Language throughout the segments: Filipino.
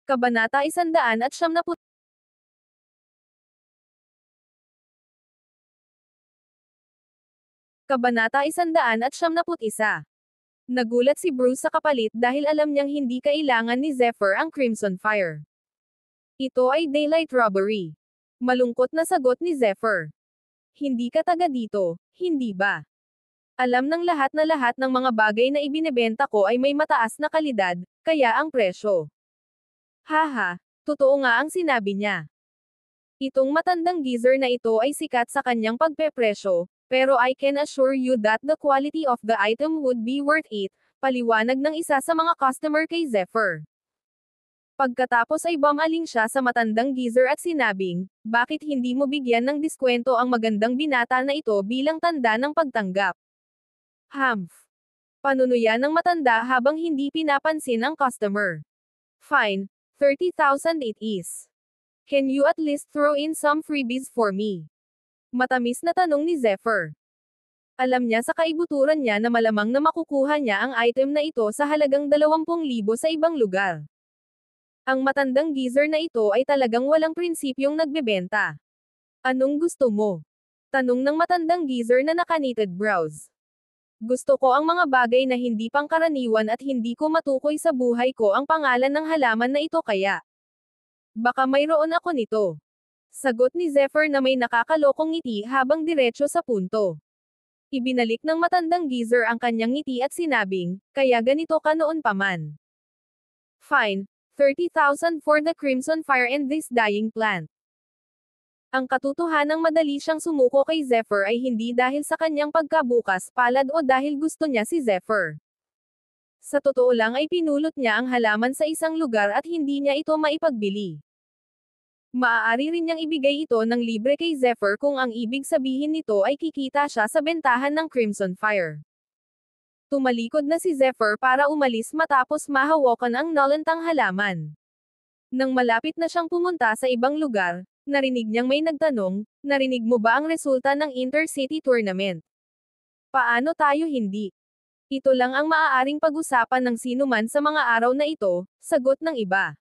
Kabanata 170. Kabanata 171. Nagulat si Bruce sa kapalit dahil alam niyang hindi kailangan ni Zephyr ang Crimson Fire. Ito ay daylight robbery. Malungkot na sagot ni Zephyr. Hindi ka taga dito, hindi ba? Alam ng lahat na lahat ng mga bagay na ibinebenta ko ay may mataas na kalidad, kaya ang presyo. Haha, totoo nga ang sinabi niya. Itong matandang geezer na ito ay sikat sa kanyang pagpepresyo, pero I can assure you that the quality of the item would be worth it, paliwanag ng isa sa mga customer kay Zephyr. Pagkatapos ay bumaling siya sa matandang geezer at sinabing, bakit hindi mo bigyan ng diskwento ang magandang binata na ito bilang tanda ng pagtanggap? Humph. Panunuya ng matanda habang hindi pinapansin ang customer. Fine, 30,000 it is. Can you at least throw in some freebies for me? Matamis na tanong ni Zephyr. Alam niya sa kaibuturan niya na malamang na makukuha niya ang item na ito sa halagang 20,000 sa ibang lugar. Ang matandang geezer na ito ay talagang walang prinsipyong nagbebenta. Anong gusto mo? Tanong ng matandang geezer na naka-knitted brows. Gusto ko ang mga bagay na hindi pangkaraniwan at hindi ko matukoy sa buhay ko ang pangalan ng halaman na ito kaya. Baka mayroon ako nito. Sagot ni Zephyr na may nakakalokong ngiti habang diretso sa punto. Ibinalik ng matandang geezer ang kanyang ngiti at sinabing, kaya ganito ka noon pa man. Fine, 30,000 for the Crimson Fire and this dying plant. Ang katotohanang madali siyang sumuko kay Zephyr ay hindi dahil sa kanyang pagkabukas palad o dahil gusto niya si Zephyr. Sa totoo lang ay pinulot niya ang halaman sa isang lugar at hindi niya ito maipagbili. Maaari rin niyang ibigay ito ng libre kay Zephyr kung ang ibig sabihin nito ay kikita siya sa bentahan ng Crimson Fire. Tumalikod na si Zephyr para umalis matapos mahawakan ang nalantang halaman. Nang malapit na siyang pumunta sa ibang lugar, narinig niyang may nagtanong, narinig mo ba ang resulta ng Intercity Tournament? Paano tayo hindi? Ito lang ang maaaring pag-usapan ng sinuman sa mga araw na ito, sagot ng iba.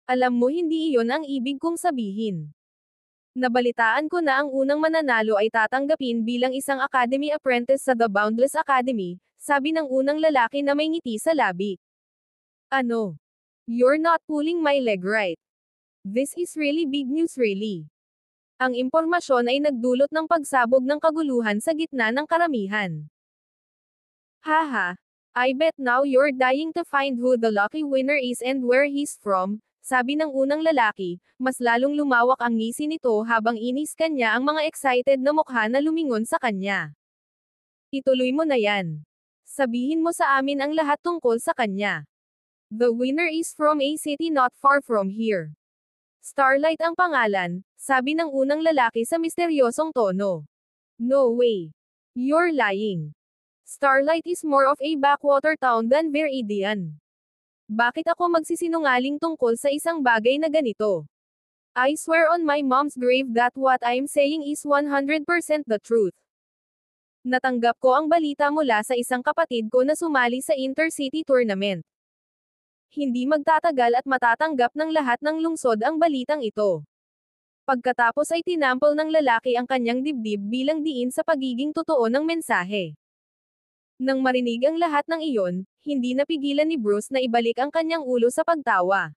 Alam mo hindi iyon ang ibig kong sabihin. Nabalitaan ko na ang unang mananalo ay tatanggapin bilang isang Academy Apprentice sa The Boundless Academy, sabi ng unang lalaki na may ngiti sa labi. Ano? You're not pulling my leg right. This is really big news really. Ang impormasyon ay nagdulot ng pagsabog ng kaguluhan sa gitna ng karamihan. Haha, I bet now you're dying to find who the lucky winner is and where he's from, sabi ng unang lalaki, mas lalong lumawak ang ngisi nito habang iniskan niya ang mga excited na mukha na lumingon sa kanya. Ituloy mo na yan. Sabihin mo sa amin ang lahat tungkol sa kanya. The winner is from a city not far from here. Starlight ang pangalan, sabi ng unang lalaki sa misteryosong tono. No way. You're lying. Starlight is more of a backwater town than Viridian. Bakit ako magsisinungaling tungkol sa isang bagay na ganito? I swear on my mom's grave that what I'm saying is 100% the truth. Natanggap ko ang balita mula sa isang kapatid ko na sumali sa Intercity Tournament. Hindi magtatagal at matatanggap ng lahat ng lungsod ang balitang ito. Pagkatapos ay tinampol ng lalaki ang kanyang dibdib bilang diin sa pagiging totoo ng mensahe. Nang marinig ang lahat ng iyon, hindi napigilan ni Bruce na ibalik ang kanyang ulo sa pagtawa.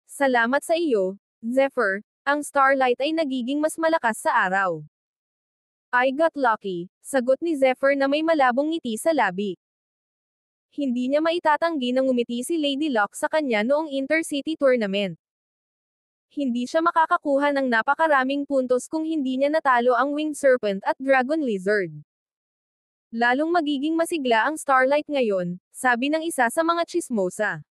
Salamat sa iyo, Zephyr, ang Starlight ay nagiging mas malakas sa araw. I got lucky, sagot ni Zephyr na may malabong ngiti sa labi. Hindi niya maitatanggi na ngumiti si Lady Luck sa kanya noong Intercity Tournament. Hindi siya makakakuha ng napakaraming puntos kung hindi niya natalo ang Winged Serpent at Dragon Lizard. Lalong magiging masigla ang Starlight ngayon, sabi ng isa sa mga tsismosa.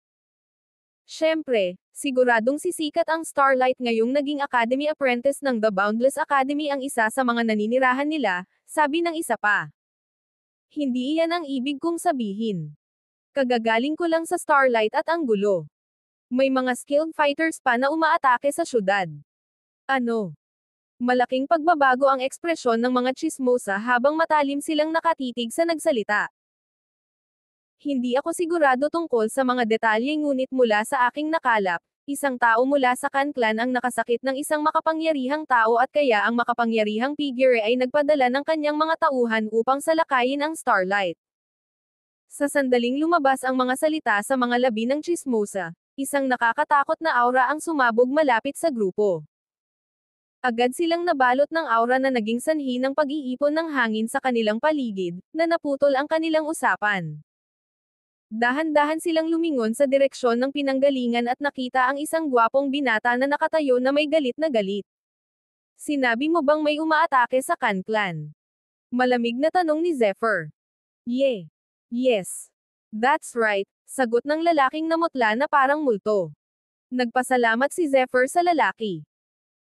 Siyempre, siguradong sisikat ang Starlight ngayong naging Academy Apprentice ng The Boundless Academy ang isa sa mga naninirahan nila, sabi ng isa pa. Hindi iyan ang ibig kong sabihin. Kagagaling ko lang sa Starlight at ang gulo. May mga skilled fighters pa na umaatake sa syudad. Ano? Malaking pagbabago ang ekspresyon ng mga tsismosa habang matalim silang nakatitig sa nagsalita. Hindi ako sigurado tungkol sa mga detalye ngunit mula sa aking nakalap, isang tao mula sa Khan Clan ang nakasakit ng isang makapangyarihang tao at kaya ang makapangyarihang figure ay nagpadala ng kanyang mga tauhan upang salakayin ang Starlight. Sa sandaling lumabas ang mga salita sa mga labi ng chismosa, isang nakakatakot na aura ang sumabog malapit sa grupo. Agad silang nabalot ng aura na naging sanhi ng pag-iipon ng hangin sa kanilang paligid, na naputol ang kanilang usapan. Dahan-dahan silang lumingon sa direksyon ng pinanggalingan at nakita ang isang gwapong binata na nakatayo na may galit na galit. Sinabi mo bang may umaatake sa Khan Clan? Malamig na tanong ni Zephyr. Yes. That's right, sagot ng lalaking namutla na parang multo. Nagpasalamat si Zephyr sa lalaki.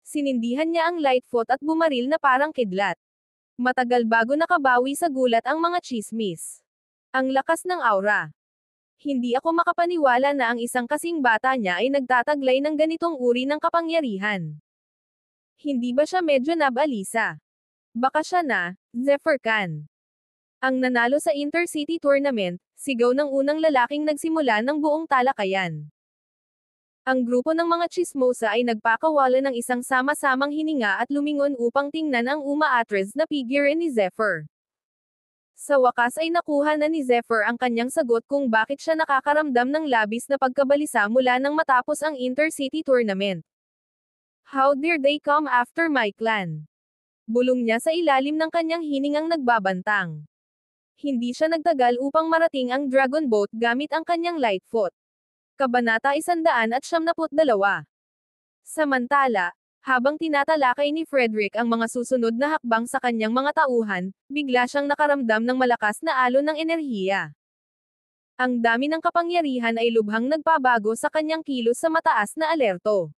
Sinindihan niya ang Lightfoot at bumaril na parang kidlat. Matagal bago nakabawi sa gulat ang mga chismis. Ang lakas ng aura. Hindi ako makapaniwala na ang isang kasing bata niya ay nagtataglay ng ganitong uri ng kapangyarihan. Hindi ba siya medyo nabalisa? Baka siya na, Zephyr Khan. Ang nanalo sa Intercity Tournament, sigaw ng unang lalaking nagsimula ng buong talakayan. Ang grupo ng mga chismosa ay nagpakawala ng isang sama-samang hininga at lumingon upang tingnan ang umaatres na figure ni Zephyr. Sa wakas ay nakuha na ni Zephyr ang kanyang sagot kung bakit siya nakakaramdam ng labis na pagkabalisa mula nang matapos ang Intercity Tournament. How dare they come after my clan? Bulong niya sa ilalim ng kanyang hiningang nagbabantang. Hindi siya nagtagal upang marating ang Dragon Boat gamit ang kanyang Lightfoot. Kabanata 172. Samantala, habang tinatalakay ni Frederick ang mga susunod na hakbang sa kanyang mga tauhan, bigla siyang nakaramdam ng malakas na alon ng enerhiya. Ang dami ng kapangyarihan ay lubhang nagpabago sa kanyang kilos sa mataas na alerto.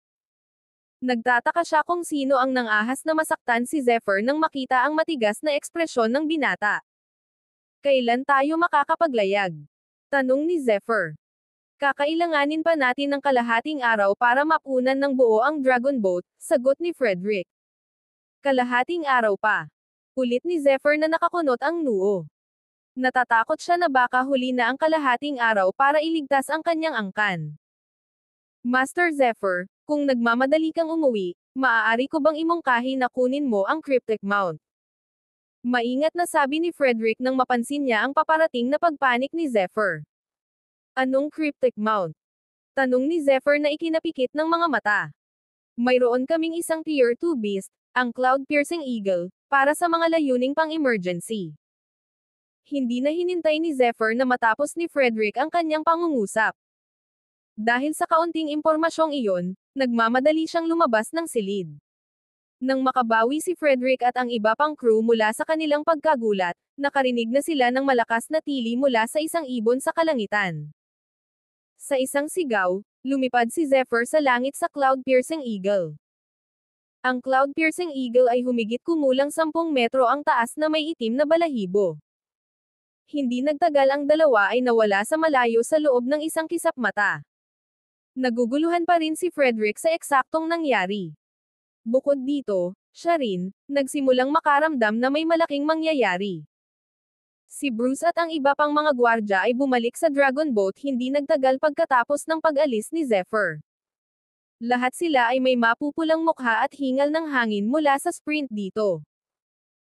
Nagtataka siya kung sino ang nangahas na masaktan si Zephyr nang makita ang matigas na ekspresyon ng binata. Kailan tayo makakapaglayag? Tanong ni Zephyr. Kakailanganin pa natin ng kalahating araw para mapunan ng buo ang Dragon Boat, sagot ni Frederick. Kalahating araw pa. Ulit ni Zephyr na nakakunot ang noo. Natatakot siya na baka huli na ang kalahating araw para iligtas ang kanyang angkan. Master Zephyr, kung nagmamadali kang umuwi, maaari ko bang imungkahi na kunin mo ang Cryptic Mount? Maingat na sabi ni Frederick nang mapansin niya ang paparating na pagpanik ni Zephyr. Anong Cryptic Mount? Tanong ni Zephyr na ikinapikit ng mga mata. Mayroon kaming isang Tier 2 beast, ang Cloud-Piercing Eagle, para sa mga layuning pang-emergency. Hindi na hinintay ni Zephyr na matapos ni Frederick ang kanyang pangungusap. Dahil sa kaunting impormasyong iyon, nagmamadali siyang lumabas ng silid. Nang makabawi si Frederick at ang iba pang crew mula sa kanilang pagkagulat, nakarinig na sila ng malakas na tili mula sa isang ibon sa kalangitan. Sa isang sigaw, lumipad si Zephyr sa langit sa Cloud-Piercing Eagle. Ang Cloud-Piercing Eagle ay humigit kumulang 10 metro ang taas na may itim na balahibo. Hindi nagtagal ang dalawa ay nawala sa malayo sa loob ng isang kisap mata. Naguguluhan pa rin si Frederick sa eksaktong nangyari. Bukod dito, siya rin, nagsimulang makaramdam na may malaking mangyayari. Si Bruce at ang iba pang mga gwardya ay bumalik sa Dragon Boat hindi nagtagal pagkatapos ng pag-alis ni Zephyr. Lahat sila ay may mapupulang mukha at hingal ng hangin mula sa sprint dito.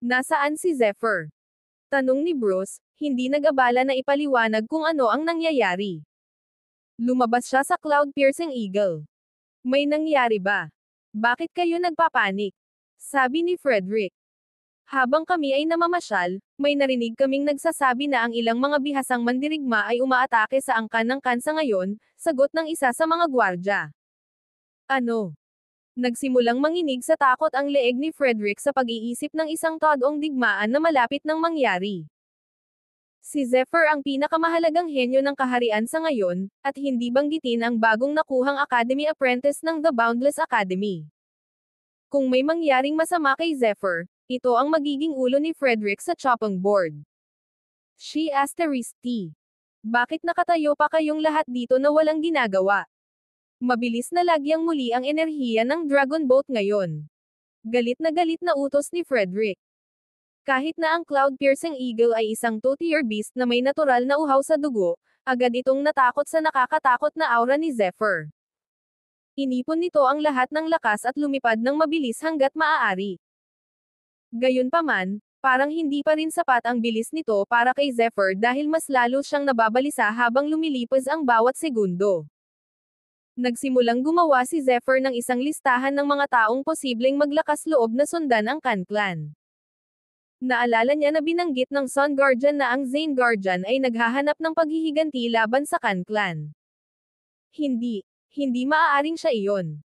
Nasaan si Zephyr? Tanong ni Bruce, hindi nag-abala na ipaliwanag kung ano ang nangyayari. Lumabas siya sa Cloud-Piercing Eagle. May nangyari ba? Bakit kayo nagpapanik? Sabi ni Frederick. Habang kami ay namamasyal, may narinig kaming nagsasabi na ang ilang mga bihasang mandirigma ay umaatake sa angkan ng kansa ngayon, sagot ng isa sa mga gwardya. Ano? Nagsimulang manginig sa takot ang leeg ni Frederick sa pag-iisip ng isang todong digmaan na malapit nang mangyari. Si Zephyr ang pinakamahalagang henyo ng kaharian sa ngayon, at hindi banggitin ang bagong nakuhang Academy Apprentice ng The Boundless Academy. Kung may mangyaring masama kay Zephyr, ito ang magiging ulo ni Frederick sa chopping board. She asterisk T. Bakit nakatayo pa kayong lahat dito na walang ginagawa? Mabilis na lagyang muli ang enerhiya ng Dragon Boat ngayon. Galit na utos ni Frederick. Kahit na ang cloud-piercing eagle ay isang two-tier beast na may natural na uhaw sa dugo, agad itong natakot sa nakakatakot na aura ni Zephyr. Inipon nito ang lahat ng lakas at lumipad ng mabilis hanggat maaari. Gayunpaman, parang hindi pa rin sapat ang bilis nito para kay Zephyr dahil mas lalo siyang nababalisa habang lumilipas ang bawat segundo. Nagsimulang gumawa si Zephyr ng isang listahan ng mga taong posibleng maglakas loob na sundan ang Khan Clan. Naalala niya na binanggit ng Sun Guardian na ang Zane Guardian ay naghahanap ng paghihiganti laban sa Khan Clan. Hindi maaaring siya iyon.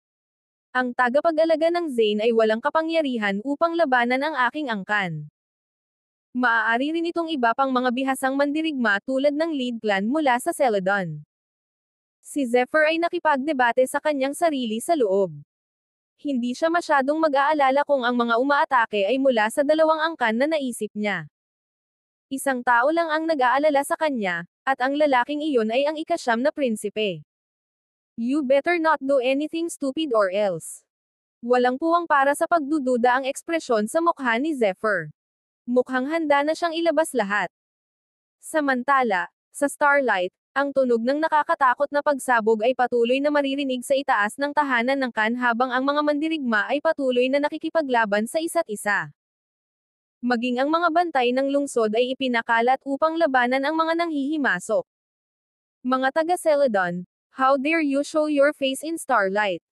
Ang tagapag-alaga ng Zane ay walang kapangyarihan upang labanan ang aking angkan. Maaari rin itong iba pang mga bihasang mandirigma tulad ng Lead Clan mula sa Celadon. Si Zephyr ay nakipagdebate sa kanyang sarili sa loob. Hindi siya masyadong mag-aalala kung ang mga umaatake ay mula sa dalawang angkan na naisip niya. Isang tao lang ang nag-aalala sa kanya, at ang lalaking iyon ay ang ika-9 na prinsipe. You better not do anything stupid or else. Walang puwang para sa pagdududa ang ekspresyon sa mukha ni Zephyr. Mukhang handa na siyang ilabas lahat. Samantala, sa Starlight, ang tunog ng nakakatakot na pagsabog ay patuloy na maririnig sa itaas ng tahanan ng Khan habang ang mga mandirigma ay patuloy na nakikipaglaban sa isa't isa. Maging ang mga bantay ng lungsod ay ipinakalat upang labanan ang mga nanghihimasok. Mga taga-Celadon, how dare you show your face in Starlight?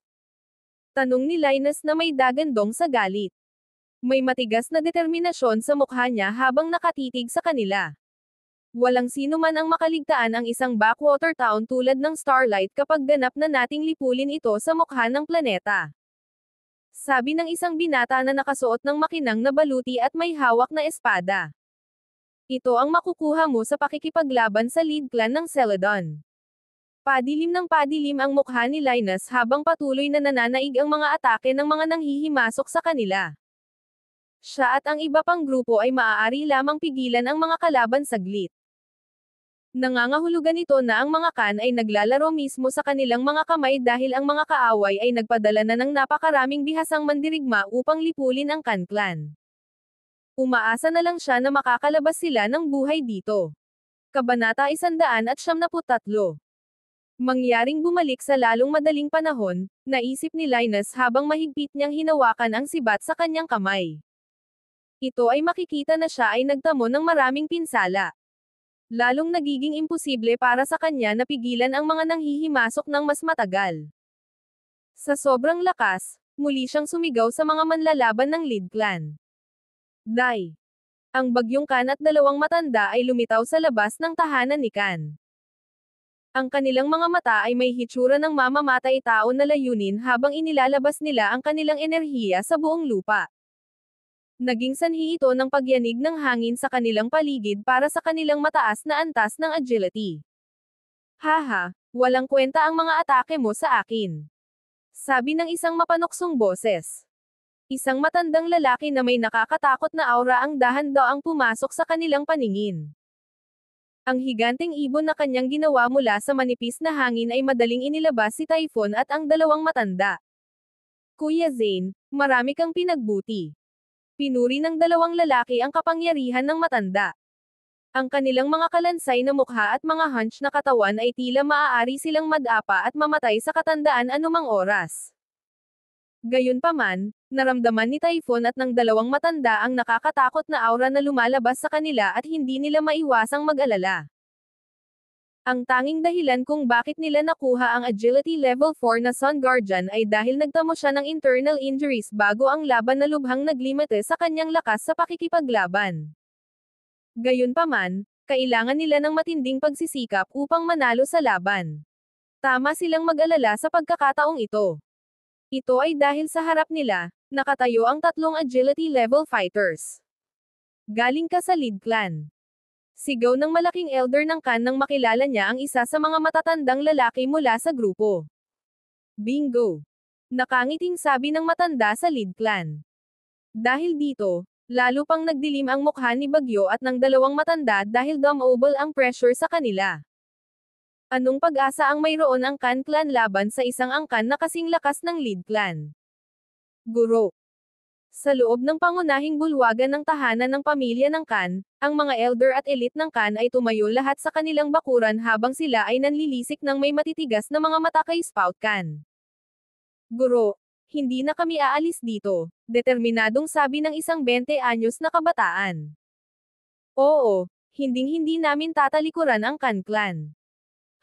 Tanong ni Linus na may dagandong sa galit. May matigas na determinasyon sa mukha niya habang nakatitig sa kanila. Walang sino man ang makaligtaan ang isang backwater town tulad ng Starlight kapag ganap na nating lipulin ito sa mukha ng planeta. Sabi ng isang binata na nakasuot ng makinang na baluti at may hawak na espada. Ito ang makukuha mo sa pakikipaglaban sa Lead Clan ng Celadon. Padilim ng padilim ang mukha ni Linus habang patuloy na nananaig ang mga atake ng mga nanghihimasok sa kanila. Siya at ang iba pang grupo ay maaari lamang pigilan ang mga kalaban saglit. Nangangahulugan ito na ang mga Khan ay naglalaro mismo sa kanilang mga kamay dahil ang mga kaaway ay nagpadala na ng napakaraming bihasang mandirigma upang lipulin ang Khan Clan. Umaasa na lang siya na makakalabas sila ng buhay dito. Kabanata 173. Mangyaring bumalik sa lalong madaling panahon, naisip ni Linus habang mahigpit niyang hinawakan ang sibat sa kanyang kamay. Ito ay makikita na siya ay nagtamo ng maraming pinsala. Lalong nagiging imposible para sa kanya na pigilan ang mga nanghihimasok ng mas matagal. Sa sobrang lakas, muli siyang sumigaw sa mga manlalaban ng Lead Clan. Die! Ang bagyong Khan at dalawang matanda ay lumitaw sa labas ng tahanan ni Khan. Ang kanilang mga mata ay may hitsura ng mamamatay tao na layunin habang inilalabas nila ang kanilang enerhiya sa buong lupa. Naging sanhi ito ng pagyanig ng hangin sa kanilang paligid para sa kanilang mataas na antas ng agility. Haha, walang kwenta ang mga atake mo sa akin. Sabi ng isang mapanuksong boses. Isang matandang lalaki na may nakakatakot na aura ang dahan-daang pumasok sa kanilang paningin. Ang higanteng ibon na kanyang ginawa mula sa manipis na hangin ay madaling inilabas si Typhon at ang dalawang matanda. Kuya Zane, marami kang pinagbuti. Pinuri ng dalawang lalaki ang kapangyarihan ng matanda. Ang kanilang mga kalansay na mukha at mga hunch na katawan ay tila maaari silang madapa at mamatay sa katandaan anumang oras. Gayunpaman, naramdaman ni Typhon at ng dalawang matanda ang nakakatakot na aura na lumalabas sa kanila at hindi nila maiwasang mag-alala. Ang tanging dahilan kung bakit nila nakuha ang Agility Level 4 na Sun Guardian ay dahil nagtamo siya ng internal injuries bago ang laban na lubhang naglimite sa kanyang lakas sa pakikipaglaban. Gayunpaman, kailangan nila ng matinding pagsisikap upang manalo sa laban. Tama silang mag-alala sa pagkakataong ito. Ito ay dahil sa harap nila, nakatayo ang tatlong Agility Level Fighters. Galing ka sa Lead Clan. Sigaw ng malaking elder ng Khan nang makilala niya ang isa sa mga matatandang lalaki mula sa grupo. Bingo! Nakangiting sabi ng matanda sa Lead Clan. Dahil dito, lalo pang nagdilim ang mukha ni Bagyo at ng dalawang matanda dahil dumobble ang pressure sa kanila. Anong pag-asa ang mayroon ang Khan Clan laban sa isang angkan na kasing lakas ng Lead Clan? Guro. Sa loob ng pangunahing bulwagan ng tahanan ng pamilya ng Khan, ang mga elder at elite ng Khan ay tumayo lahat sa kanilang bakuran habang sila ay nanlilisik ng may matitigas na mga mata kay Spout Khan. Guro, hindi na kami aalis dito, determinadong sabi ng isang 20 anyos na kabataan. Oo, hinding-hindi namin tatalikuran ang Khan Clan.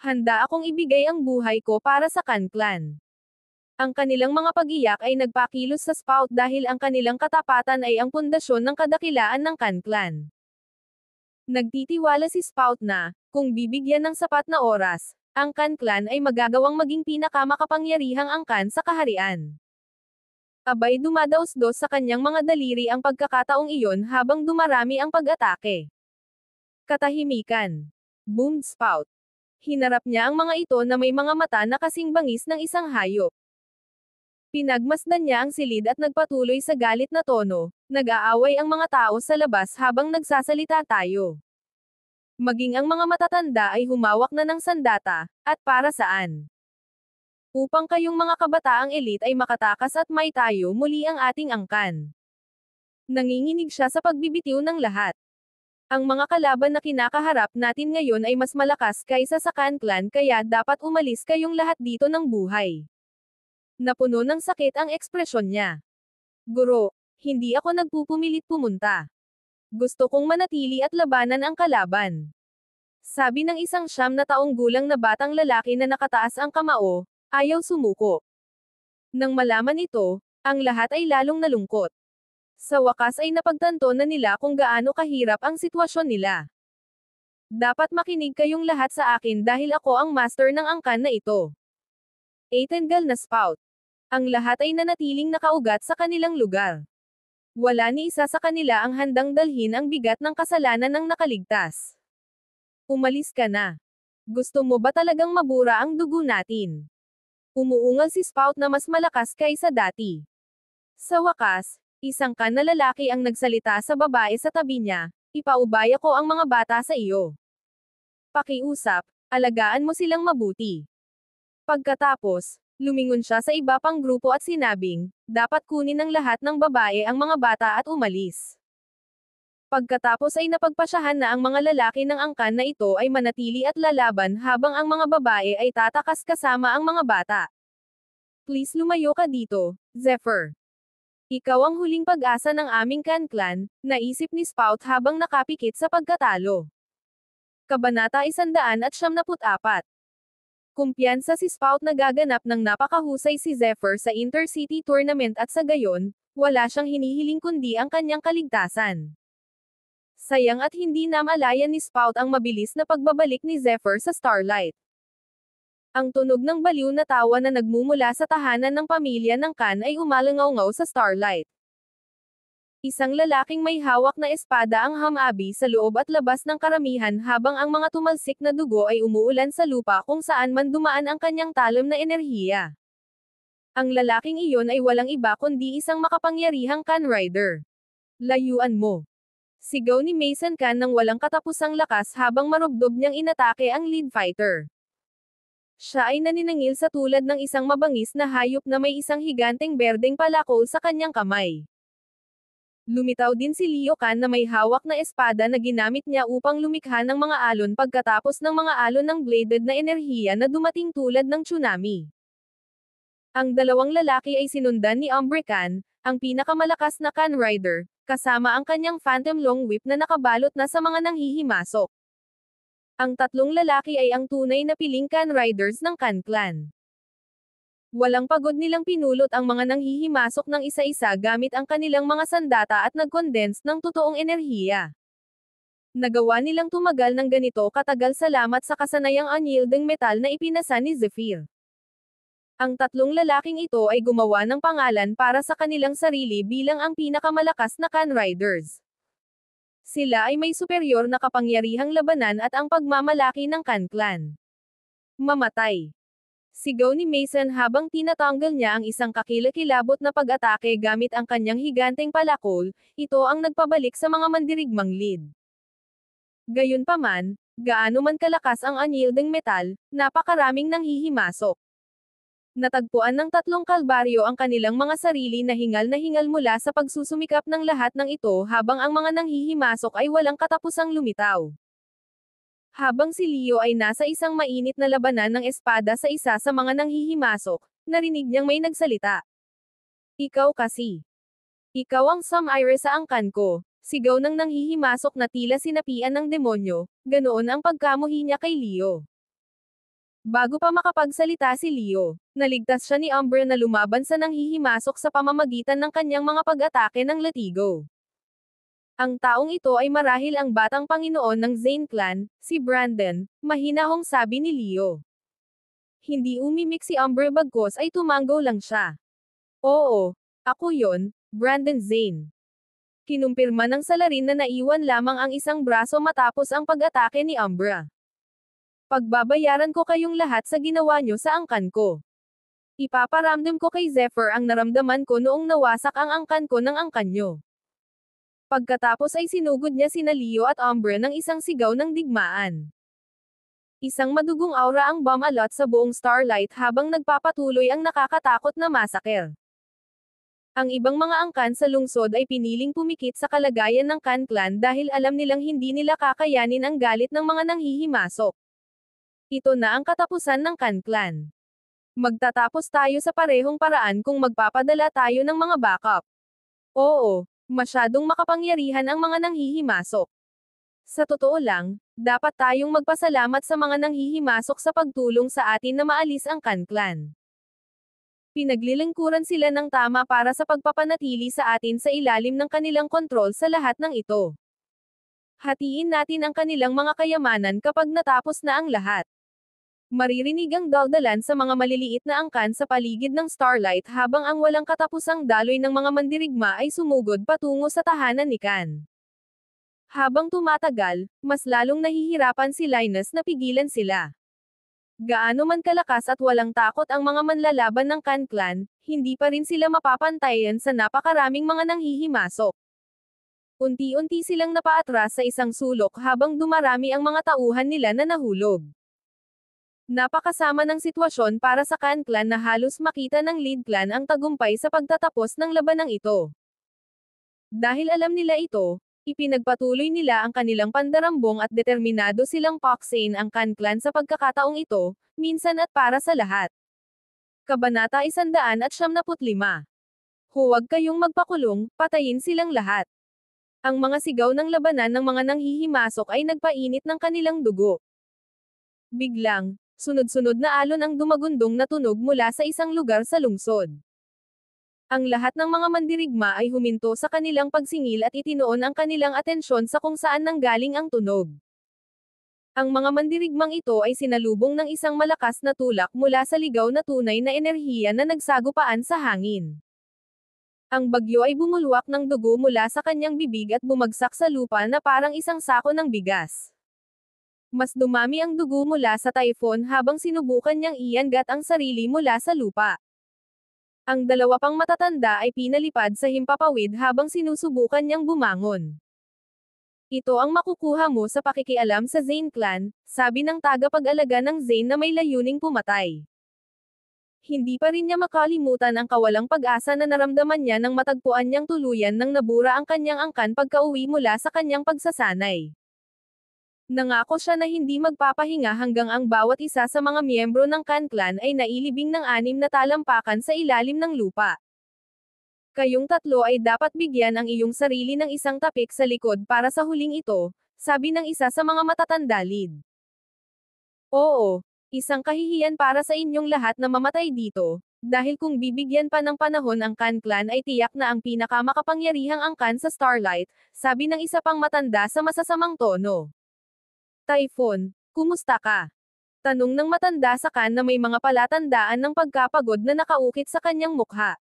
Handa akong ibigay ang buhay ko para sa Khan Clan. Ang kanilang mga pag-iyak ay nagpakilos sa Spout dahil ang kanilang katapatan ay ang pundasyon ng kadakilaan ng Khan Clan. Nagtitiwala si Spout na, kung bibigyan ng sapat na oras, ang Khan Clan ay magagawang maging pinakamakapangyarihang angkan sa kaharian. Abay dumadaos-dos sa kanyang mga daliri ang pagkakataong iyon habang dumarami ang pag-atake. Katahimikan. Boomed Spout. Hinarap niya ang mga ito na may mga mata na kasing bangis ng isang hayop. Pinagmasdan niya ang silid at nagpatuloy sa galit na tono, nag-aaway ang mga tao sa labas habang nagsasalita tayo. Maging ang mga matatanda ay humawak na ng sandata, at para saan? Upang kayong mga kabataang elite ay makatakas at may tayo muli ang ating angkan. Nanginginig siya sa pagbibitiw ng lahat. Ang mga kalaban na kinakaharap natin ngayon ay mas malakas kaysa sa Khan Clan kaya dapat umalis kayong lahat dito ng buhay. Napuno ng sakit ang ekspresyon niya. Guro, hindi ako nagpupumilit pumunta. Gusto kong manatili at labanan ang kalaban. Sabi ng isang 9 taong gulang na batang lalaki na nakataas ang kamao, ayaw sumuko. Nang malaman ito, ang lahat ay lalong nalungkot. Sa wakas ay napagtanto na nila kung gaano kahirap ang sitwasyon nila. Dapat makinig kayong lahat sa akin dahil ako ang master ng angkan na ito. Tanggal na Spout. Ang lahat ay nanatiling nakaugat sa kanilang lugar. Wala ni isa sa kanila ang handang dalhin ang bigat ng kasalanan ng nakaligtas. Umalis ka na. Gusto mo ba talagang mabura ang dugo natin? Umuungal si Spout na mas malakas kaysa dati. Sa wakas, isang Khan na lalaki ang nagsalita sa babae sa tabi niya, ipaubaya ko ang mga bata sa iyo. Pakiusap, alagaan mo silang mabuti. Pagkatapos, lumingon siya sa iba pang grupo at sinabing, dapat kunin ng lahat ng babae ang mga bata at umalis. Pagkatapos ay napagpasyahan na ang mga lalaki ng angkan na ito ay manatili at lalaban habang ang mga babae ay tatakas kasama ang mga bata. Please lumayo ka dito, Zephyr. Ikaw ang huling pag-asa ng aming Khan Clan, naisip ni Spout habang nakapikit sa pagkatalo. Kabanata 174. Kumpiyansa si Spout na gaganap ng napakahusay si Zephyr sa Intercity Tournament at sa gayon, wala siyang hinihiling kundi ang kanyang kaligtasan. Sayang at hindi namalayan ni Spout ang mabilis na pagbabalik ni Zephyr sa Starlight. Ang tunog ng baliw na tawa na nagmumula sa tahanan ng pamilya ng Khan ay umalangaw-ngaw sa Starlight. Isang lalaking may hawak na espada ang hamabi sa loob at labas ng karamihan habang ang mga tumalsik na dugo ay umuulan sa lupa kung saan man dumaan ang kanyang talim na enerhiya. Ang lalaking iyon ay walang iba kundi isang makapangyarihang Khan Rider. Layuan mo. Sigaw ni Mason Khan ng walang katapusang lakas habang marubdob niyang inatake ang lead fighter. Siya ay naniningil sa tulad ng isang mabangis na hayop na may isang higanteng berdeng palakol sa kanyang kamay. Lumitaw din si Leo Khan na may hawak na espada na ginamit niya upang lumikha ng mga alon pagkatapos ng mga alon ng bladed na enerhiya na dumating tulad ng tsunami. Ang dalawang lalaki ay sinundan ni Umbre Khan, ang pinakamalakas na Khan Rider, kasama ang kanyang Phantom Long Whip na nakabalot na sa mga nanghihimasok. Ang tatlong lalaki ay ang tunay na piling Khan Riders ng Khan Clan. Walang pagod nilang pinulot ang mga nanghihimasok ng isa-isa gamit ang kanilang mga sandata at nag-condense ng totoong enerhiya. Nagawa nilang tumagal ng ganito katagal salamat sa kasanayang unyielding metal na ipinasa ni Zephyr. Ang tatlong lalaking ito ay gumawa ng pangalan para sa kanilang sarili bilang ang pinakamalakas na Khan Riders. Sila ay may superior na kapangyarihang labanan at ang pagmamalaki ng Khan Clan. Mamatay. Sigaw ni Mason habang tinatanggal niya ang isang kakilakilabot na pag-atake gamit ang kanyang higanteng palakol, ito ang nagpabalik sa mga mandirigmang lead. Gayunpaman, gaano man kalakas ang unyielding metal, napakaraming nanghihimasok. Natagpuan ng tatlong kalbaryo ang kanilang mga sarili na hingal mula sa pagsusumikap ng lahat ng ito habang ang mga nanghihimasok ay walang katapusang lumitaw. Habang si Leo ay nasa isang mainit na labanan ng espada sa isa sa mga nanghihimasok, narinig niyang may nagsalita. Ikaw kasi. Ikaw ang Sumire sa angkan ko, sigaw ng nanghihimasok na tila sinapian ng demonyo, ganoon ang pagkamuhi niya kay Leo. Bago pa makapagsalita si Leo, naligtas siya ni Umbra na lumaban sa nanghihimasok sa pamamagitan ng kanyang mga pag-atake ng latigo. Ang taong ito ay marahil ang batang Panginoon ng Zane Clan, si Brandon, mahinahong sabi ni Leo. Hindi umimik si Umbra bagkos ay tumango lang siya. Oo, ako yon, Brandon Zane. Kinumpirma ng salarin na naiwan lamang ang isang braso matapos ang pag-atake ni Umbra. Pagbabayaran ko kayong lahat sa ginawa nyo sa angkan ko. Ipaparamdam ko kay Zephyr ang naramdaman ko noong nawasak ang angkan ko ng angkan nyo. Pagkatapos ay sinugod niya sina Leo at Umbra ng isang sigaw ng digmaan. Isang madugong aura ang bumalot sa buong Starlight habang nagpapatuloy ang nakakatakot na masaker. Ang ibang mga angkan sa lungsod ay piniling pumikit sa kalagayan ng Khan Clan dahil alam nilang hindi nila kakayanin ang galit ng mga nanghihimasok. Ito na ang katapusan ng Khan Clan. Magtatapos tayo sa parehong paraan kung magpapadala tayo ng mga backup. Oo, masyadong makapangyarihan ang mga nanghihimasok. Sa totoo lang, dapat tayong magpasalamat sa mga nanghihimasok sa pagtulong sa atin na maalis ang Khan Clan. Pinaglilingkuran sila ng tama para sa pagpapanatili sa atin sa ilalim ng kanilang kontrol sa lahat ng ito. Hatiin natin ang kanilang mga kayamanan kapag natapos na ang lahat. Maririnig ang daldalan sa mga maliliit na angkan sa paligid ng Starlight habang ang walang katapusang daloy ng mga mandirigma ay sumugod patungo sa tahanan ni Khan. Habang tumatagal, mas lalong nahihirapan si Linus na pigilan sila. Gaano man kalakas at walang takot ang mga manlalaban ng Khan Clan, hindi pa rin sila mapapantayan sa napakaraming mga nanghihimasok. Unti-unti silang napaatras sa isang sulok habang dumarami ang mga tauhan nila na nahulog. Napakasama ng sitwasyon para sa Khan Clan na halos makita ng Lead Clan ang tagumpay sa pagtatapos ng labanang ito. Dahil alam nila ito, ipinagpatuloy nila ang kanilang pandarambong at determinado silang paksain ang Khan Clan sa pagkakataong ito, minsan at para sa lahat. Kabanata 175. Huwag kayong magpakulong, patayin silang lahat. Ang mga sigaw ng labanan ng mga nanghihimasok ay nagpainit ng kanilang dugo. Biglang, sunod-sunod na alon ang dumagundong na tunog mula sa isang lugar sa lungsod. Ang lahat ng mga mandirigma ay huminto sa kanilang pagsingil at itinoon ang kanilang atensyon sa kung saan nanggaling ang tunog. Ang mga mandirigmang ito ay sinalubong ng isang malakas na tulak mula sa ligaw na tunay na enerhiya na nagsagupaan sa hangin. Ang bagyo ay bumulwak ng dugo mula sa kanyang bibig at bumagsak sa lupa na parang isang sako ng bigas. Mas dumami ang dugo mula sa typhoon habang sinubukan niyang iangat ang sarili mula sa lupa. Ang dalawa pang matatanda ay pinalipad sa himpapawid habang sinusubukan niyang bumangon. Ito ang makukuha mo sa pakikialam sa Zane Clan, sabi ng tagapag-alaga ng Zane na may layuning pumatay. Hindi pa rin niya makalimutan ang kawalang pag-asa na naramdaman niya nang matagpuan niyang tuluyan nang nabura ang kanyang angkan pagka-uwi mula sa kanyang pagsasanay. Nangako siya na hindi magpapahinga hanggang ang bawat isa sa mga miyembro ng Khan Clan ay nailibing ng 6 na talampakan sa ilalim ng lupa. Kayong tatlo ay dapat bigyan ang iyong sarili ng isang tapik sa likod para sa huling ito, sabi ng isa sa mga matatanda lead. Oo, isang kahihiyan para sa inyong lahat na mamatay dito, dahil kung bibigyan pa ng panahon ang Khan Clan ay tiyak na ang pinakamakapangyarihang angkan sa Starlight, sabi ng isa pang matanda sa masasamang tono. Typhoon, kumusta ka? Tanong ng matanda sa Khan na may mga palatandaan ng pagkapagod na nakaukit sa kanyang mukha.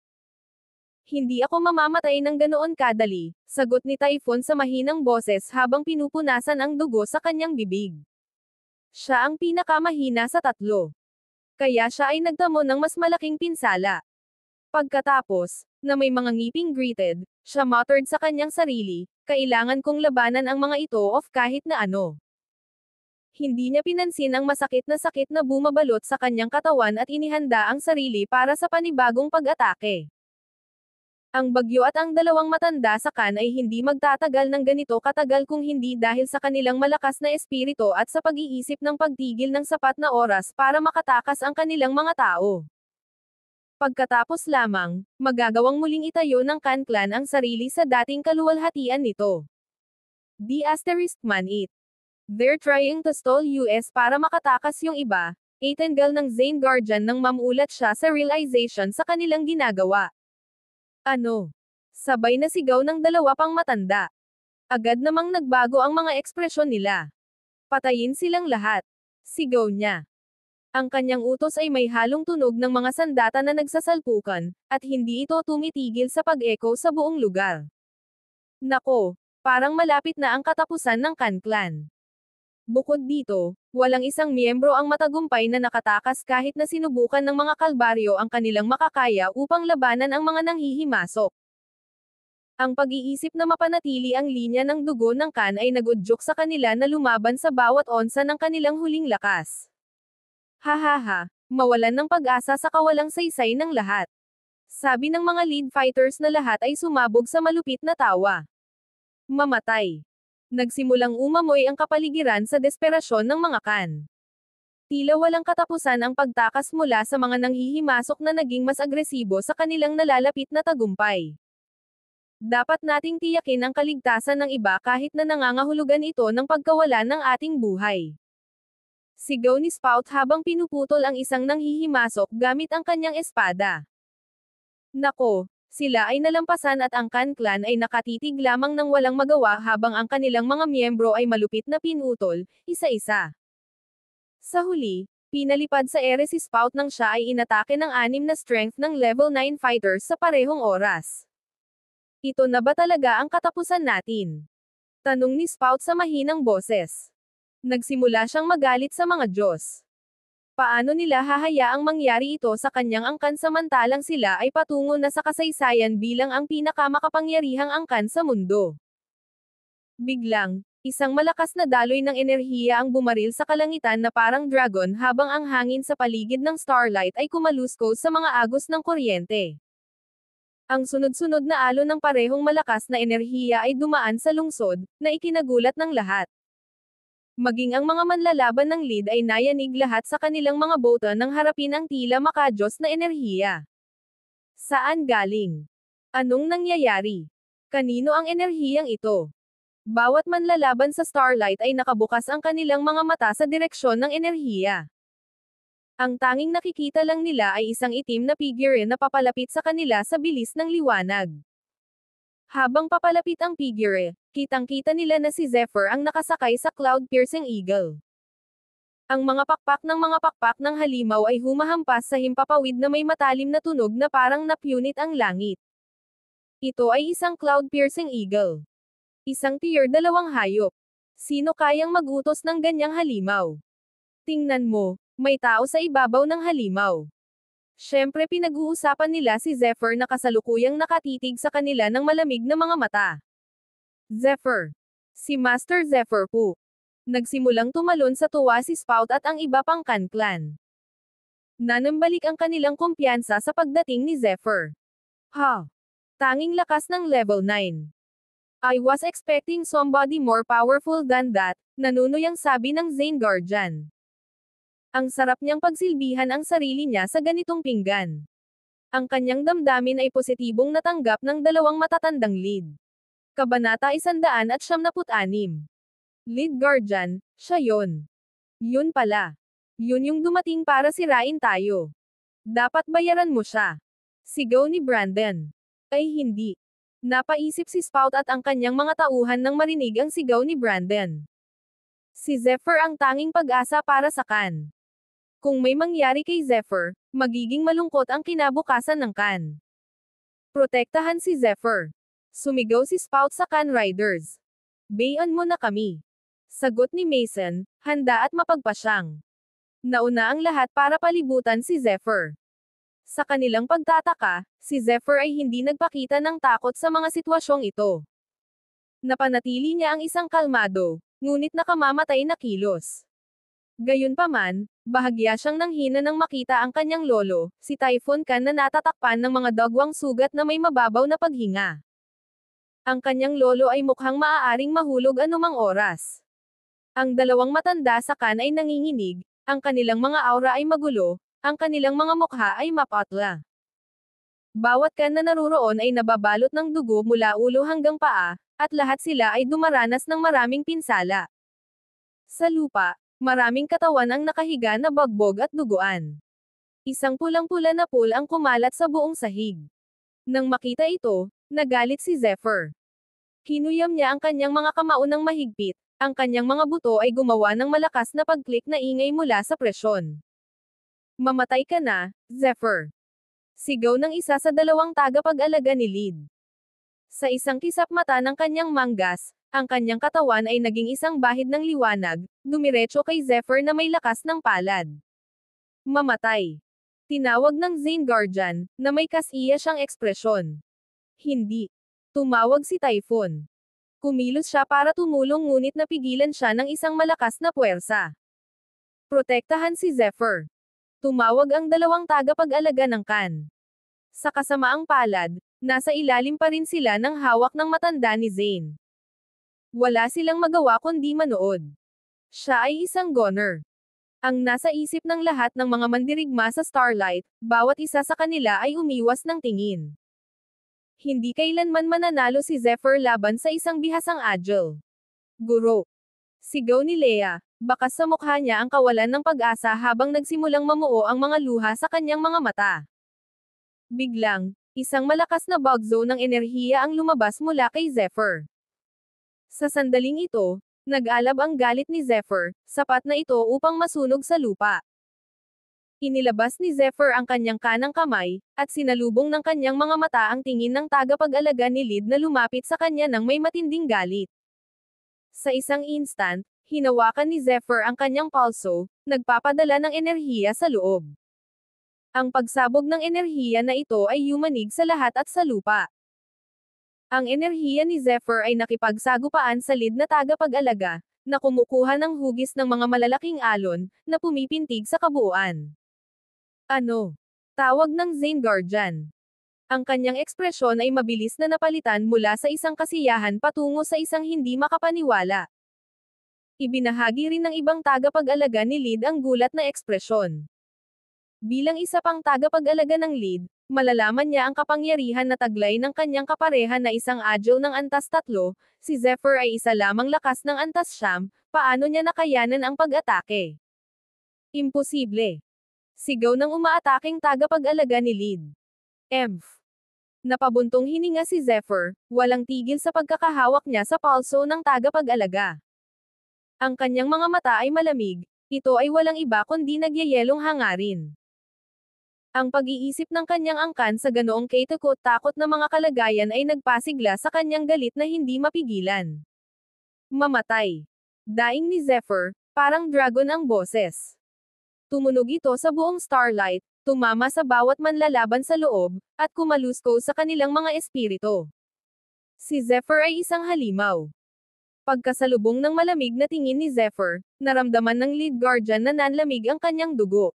Hindi ako mamamatay ng ganoon kadali, sagot ni Typhoon sa mahinang boses habang pinupunasan ang dugo sa kanyang bibig. Siya ang pinakamahina sa tatlo. Kaya siya ay nagtamo ng mas malaking pinsala. Pagkatapos, na may mga ngiping gritted, siya muttered sa kanyang sarili, kailangan kong labanan ang mga ito of kahit na ano. Hindi niya pinansin ang masakit na bumabalot sa kanyang katawan at inihanda ang sarili para sa panibagong pag-atake. Ang bagyo at ang dalawang matanda sa Kan ay hindi magtatagal ng ganito katagal kung hindi dahil sa kanilang malakas na espiritu at sa pag-iisip ng pagtigil ng sapat na oras para makatakas ang kanilang mga tao. Pagkatapos lamang, magagawang muling itayo ng Kan Clan ang sarili sa dating kaluwalhatian nito. ***it. They're trying to stall US para makatakas yung iba, itanggal ng Zane Guardian nang mamulat siya sa realization sa kanilang ginagawa. Ano? Sabay na sigaw ng dalawa pang matanda. Agad namang nagbago ang mga ekspresyon nila. Patayin silang lahat. Sigaw niya. Ang kanyang utos ay may halong tunog ng mga sandata na nagsasalpukan, at hindi ito tumitigil sa pag-echo sa buong lugar. Nako, parang malapit na ang katapusan ng Kan Clan. Bukod dito, walang isang miyembro ang matagumpay na nakatakas kahit na sinubukan ng mga kalbaryo ang kanilang makakaya upang labanan ang mga nanghihimasok. Ang pag-iisip na mapanatili ang linya ng dugo ng Kan ay nagudyok sa kanila na lumaban sa bawat onsa ng kanilang huling lakas. Hahaha, mawalan ng pag-asa sa kawalang saysay ng lahat. Sabi ng mga lead fighters na lahat ay sumabog sa malupit na tawa. Mamatay. Nagsimulang umamoy ang kapaligiran sa desperasyon ng mga Kan. Tila walang katapusan ang pagtakas mula sa mga nanghihimasok na naging mas agresibo sa kanilang nalalapit na tagumpay. Dapat nating tiyakin ang kaligtasan ng iba kahit na nangangahulugan ito ng pagkawala ng ating buhay. Sigaw ni Spout habang pinuputol ang isang nanghihimasok gamit ang kanyang espada. Nako! Sila ay nalampasan at ang Kan Clan ay nakatitig lamang ng walang magawa habang ang kanilang mga miyembro ay malupit na pinutol, isa-isa. Sa huli, pinalipad sa ere si Spout nang siya ay inatake ng 6 na strength ng level 9 fighters sa parehong oras. Ito na ba talaga ang katapusan natin? Tanong ni Spout sa mahinang boses. Nagsimula siyang magalit sa mga Diyos. Paano nila hahayaang mangyari ito sa kanyang angkan samantalang sila ay patungo na sa kasaysayan bilang ang pinakamakapangyarihang angkan sa mundo? Biglang, isang malakas na daloy ng enerhiya ang bumaril sa kalangitan na parang dragon habang ang hangin sa paligid ng Starlight ay kumaluskos sa mga agos ng kuryente. Ang sunod-sunod na alon ng parehong malakas na enerhiya ay dumaan sa lungsod, na ikinagulat ng lahat. Maging ang mga manlalaban ng lead ay nayanig lahat sa kanilang mga boto nang harapin ang tila makadiyos na enerhiya. Saan galing? Anong nangyayari? Kanino ang enerhiyang ito? Bawat manlalaban sa Starlight ay nakabukas ang kanilang mga mata sa direksyon ng enerhiya. Ang tanging nakikita lang nila ay isang itim na figure na papalapit sa kanila sa bilis ng liwanag. Habang papalapit ang figure, kitang-kita nila na si Zephyr ang nakasakay sa cloud-piercing eagle. Ang mga pakpak ng halimaw ay humahampas sa himpapawid na may matalim na tunog na parang napunit ang langit. Ito ay isang cloud-piercing eagle. Isang tier 2 hayop. Sino kayang magutos ng ganyang halimaw? Tingnan mo, may tao sa ibabaw ng halimaw. Siyempre pinag-uusapan nila si Zephyr na kasalukuyang nakatitig sa kanila ng malamig na mga mata. Zephyr. Si Master Zephyr po. Nagsimulang tumalon sa tuwa si Spout at ang iba pang Kan Clan. Nanambalik ang kanilang kumpiyansa sa pagdating ni Zephyr. Ha! Tanging lakas ng level 9. I was expecting somebody more powerful than that, nanunuyang sabi ng Zane Guardian. Ang sarap niyang pagsilbihan ang sarili niya sa ganitong pinggan. Ang kanyang damdamin ay positibong natanggap ng dalawang matatandang lead. Kabanata 176. Lead Guardian, siya yon. Yun pala. Yun yung dumating para sirain tayo. Dapat bayaran mo siya. Sigaw ni Brandon. Ay hindi. Napaisip si Spout at ang kanyang mga tauhan nang marinig ang sigaw ni Brandon. Si Zephyr ang tanging pag-asa para sa Kan. Kung may mangyari kay Zephyr, magiging malungkot ang kinabukasan ng Kan. Protektahan si Zephyr. Sumigaw si Spout sa Kan Riders. Bayan mo na kami. Sagot ni Mason, handa at mapagpasyang. Nauna ang lahat para palibutan si Zephyr. Sa kanilang pagtataka, si Zephyr ay hindi nagpakita ng takot sa mga sitwasyong ito. Napanatili niya ang isang kalmado, ngunit nakamamatay na kilos. Gayunpaman, bahagya siyang nanghina nang makita ang kanyang lolo, si Typhoon Kan na natatakpan ng mga dagwang sugat na may mababaw na paghinga. Ang kanyang lolo ay mukhang maaaring mahulog anumang oras. Ang dalawang matanda sa Kan ay nanginginig, ang kanilang mga aura ay magulo, ang kanilang mga mukha ay mapatla. Bawat Kan na naruroon ay nababalot ng dugo mula ulo hanggang paa, at lahat sila ay dumaranas ng maraming pinsala. Sa lupa, maraming katawan ang nakahiga na bagbog at duguan. Isang pulang-pula na pool ang kumalat sa buong sahig. Nang makita ito, nagalit si Zephyr. Hinuyam niya ang kanyang mga kamao ng mahigpit, ang kanyang mga buto ay gumawa ng malakas na pag-click na ingay mula sa presyon. Mamatay ka na, Zephyr. Sigaw ng isa sa dalawang tagapag-alaga ni Lid. Sa isang kisap mata ng kanyang manggas, ang kanyang katawan ay naging isang bahid ng liwanag, dumiretso kay Zephyr na may lakas ng palad. Mamatay. Tinawag ng Zane Guardian, na may kasiya siyang ekspresyon. Hindi. Tumawag si Typhoon. Kumilos siya para tumulong ngunit napigilan siya ng isang malakas na puwersa. Protektahan si Zephyr. Tumawag ang dalawang tagapag-alaga ng Kan. Sa kasamaang palad, nasa ilalim pa rin sila ng hawak ng matanda ni Zane. Wala silang magawa kundi manood. Siya ay isang goner. Ang nasa isip ng lahat ng mga mandirigma sa Starlight, bawat isa sa kanila ay umiwas ng tingin. Hindi kailanman mananalo si Zephyr laban sa isang bihasang Agile. Guro. Sigaw ni Leia, bakas sa mukha niya ang kawalan ng pag-asa habang nagsimulang mamuo ang mga luha sa kanyang mga mata. Biglang, isang malakas na bug zone ng enerhiya ang lumabas mula kay Zephyr. Sa sandaling ito, nag-alab ang galit ni Zephyr, sapat na ito upang masunog sa lupa. Inilabas ni Zephyr ang kanyang kanang kamay, at sinalubong ng kanyang mga mata ang tingin ng tagapag-alaga ni Lid na lumapit sa kanya ng may matinding galit. Sa isang instant, hinawakan ni Zephyr ang kanyang pulso, nagpapadala ng enerhiya sa loob. Ang pagsabog ng enerhiya na ito ay yumanig sa lahat at sa lupa. Ang enerhiya ni Zephyr ay nakipagsagupaan sa Lid na tagapag-alaga, na kumukuha ng hugis ng mga malalaking alon, na pumipintig sa kabuuan. Ano? Tawag ng Zane Guardian. Ang kanyang ekspresyon ay mabilis na napalitan mula sa isang kasiyahan patungo sa isang hindi makapaniwala. Ibinahagi rin ng ibang tagapag-alaga ni Lid ang gulat na ekspresyon. Bilang isa pang tagapag-alaga ng Lid, malalaman niya ang kapangyarihan na taglay ng kanyang kapareha na isang Agile ng antas 3, si Zephyr ay isa lamang lakas ng antas 9, paano niya nakayanan ang pag-atake? Imposible. Sigaw ng umaataking tagapag-alaga ni Lid. Emph. Napabuntong hininga si Zephyr, walang tigil sa pagkakahawak niya sa pulso ng tagapag-alaga. Ang kanyang mga mata ay malamig, ito ay walang iba kundi nagyayelong hangarin. Ang pag-iisip ng kanyang angkan sa ganoong katakot-takot na mga kalagayan ay nagpasigla sa kanyang galit na hindi mapigilan. Mamatay. Daing ni Zephyr, parang dragon ang boses. Tumunog ito sa buong Starlight, tumama sa bawat manlalaban sa loob, at kumalusko sa kanilang mga espiritu. Si Zephyr ay isang halimaw. Pagkasalubong ng malamig na tingin ni Zephyr, naramdaman ng Lead Guardian na nanlamig ang kanyang dugo.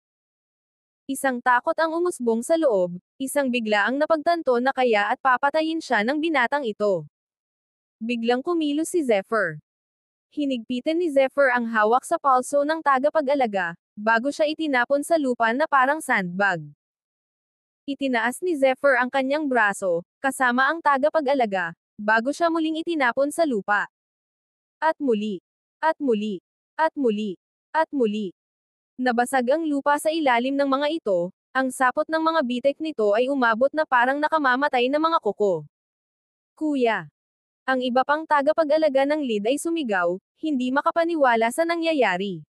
Isang takot ang umusbong sa loob, isang biglaang napagtanto na kaya at papatayin siya ng binatang ito. Biglang kumilos si Zephyr. Hinigpitan ni Zephyr ang hawak sa pulso ng tagapag-alaga, bago siya itinapon sa lupa na parang sandbag. Itinaas ni Zephyr ang kanyang braso, kasama ang tagapag-alaga, bago siya muling itinapon sa lupa. At muli. At muli. At muli. At muli. Nabasag ang lupa sa ilalim ng mga ito, ang sapot ng mga bitek nito ay umabot na parang nakamamatay na mga kuko. Kuya. Ang iba pang tagapag-alaga ng Lid ay sumigaw, hindi makapaniwala sa nangyayari.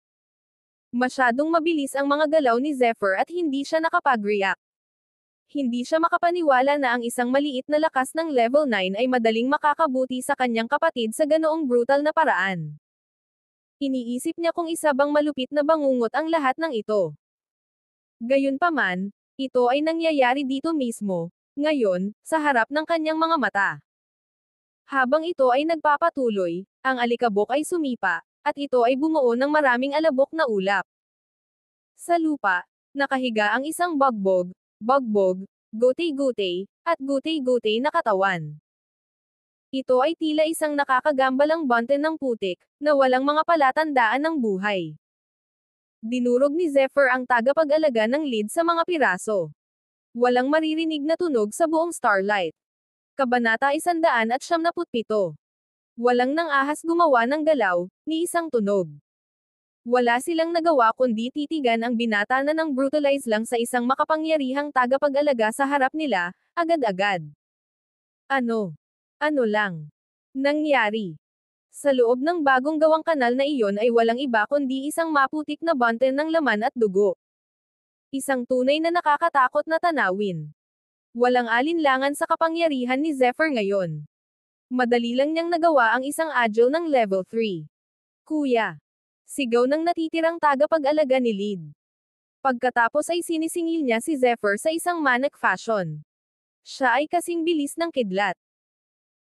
Masyadong mabilis ang mga galaw ni Zephyr at hindi siya nakapag-react. Hindi siya makapaniwala na ang isang maliit na lakas ng level 9 ay madaling makakabuti sa kanyang kapatid sa ganoong brutal na paraan. Iniisip niya kung isa bang malupit na bangungot ang lahat ng ito. Gayunpaman, ito ay nangyayari dito mismo, ngayon, sa harap ng kanyang mga mata. Habang ito ay nagpapatuloy, ang alikabok ay sumipa, at ito ay bumuo ng maraming alabok na ulap. Sa lupa, nakahiga ang isang bugbog, gutay-gutay, at gutay-gutay na katawan. Ito ay tila isang nakakagambalang bante ng putik, na walang mga palatandaan ng buhay. Dinurog ni Zephyr ang tagapag-alaga ng lead sa mga piraso. Walang maririnig na tunog sa buong Starlight. Kabanata 177. Walang nang ahas gumawa ng galaw, ni isang tunog. Wala silang nagawa kundi titigan ang binata na nang brutalize lang sa isang makapangyarihang tagapag-alaga sa harap nila, agad-agad. Ano lang nangyari? Sa loob ng bagong gawang kanal na iyon ay walang iba kundi isang maputik na bante ng laman at dugo. Isang tunay na nakakatakot na tanawin. Walang alinlangan sa kapangyarihan ni Zephyr ngayon. Madali lang niyang nagawa ang isang agile ng level 3. Kuya! Sigaw ng natitirang tagapag-alaga ni Lid. Pagkatapos ay sinisingil niya si Zephyr sa isang manic fashion. Siya ay kasing bilis ng kidlat.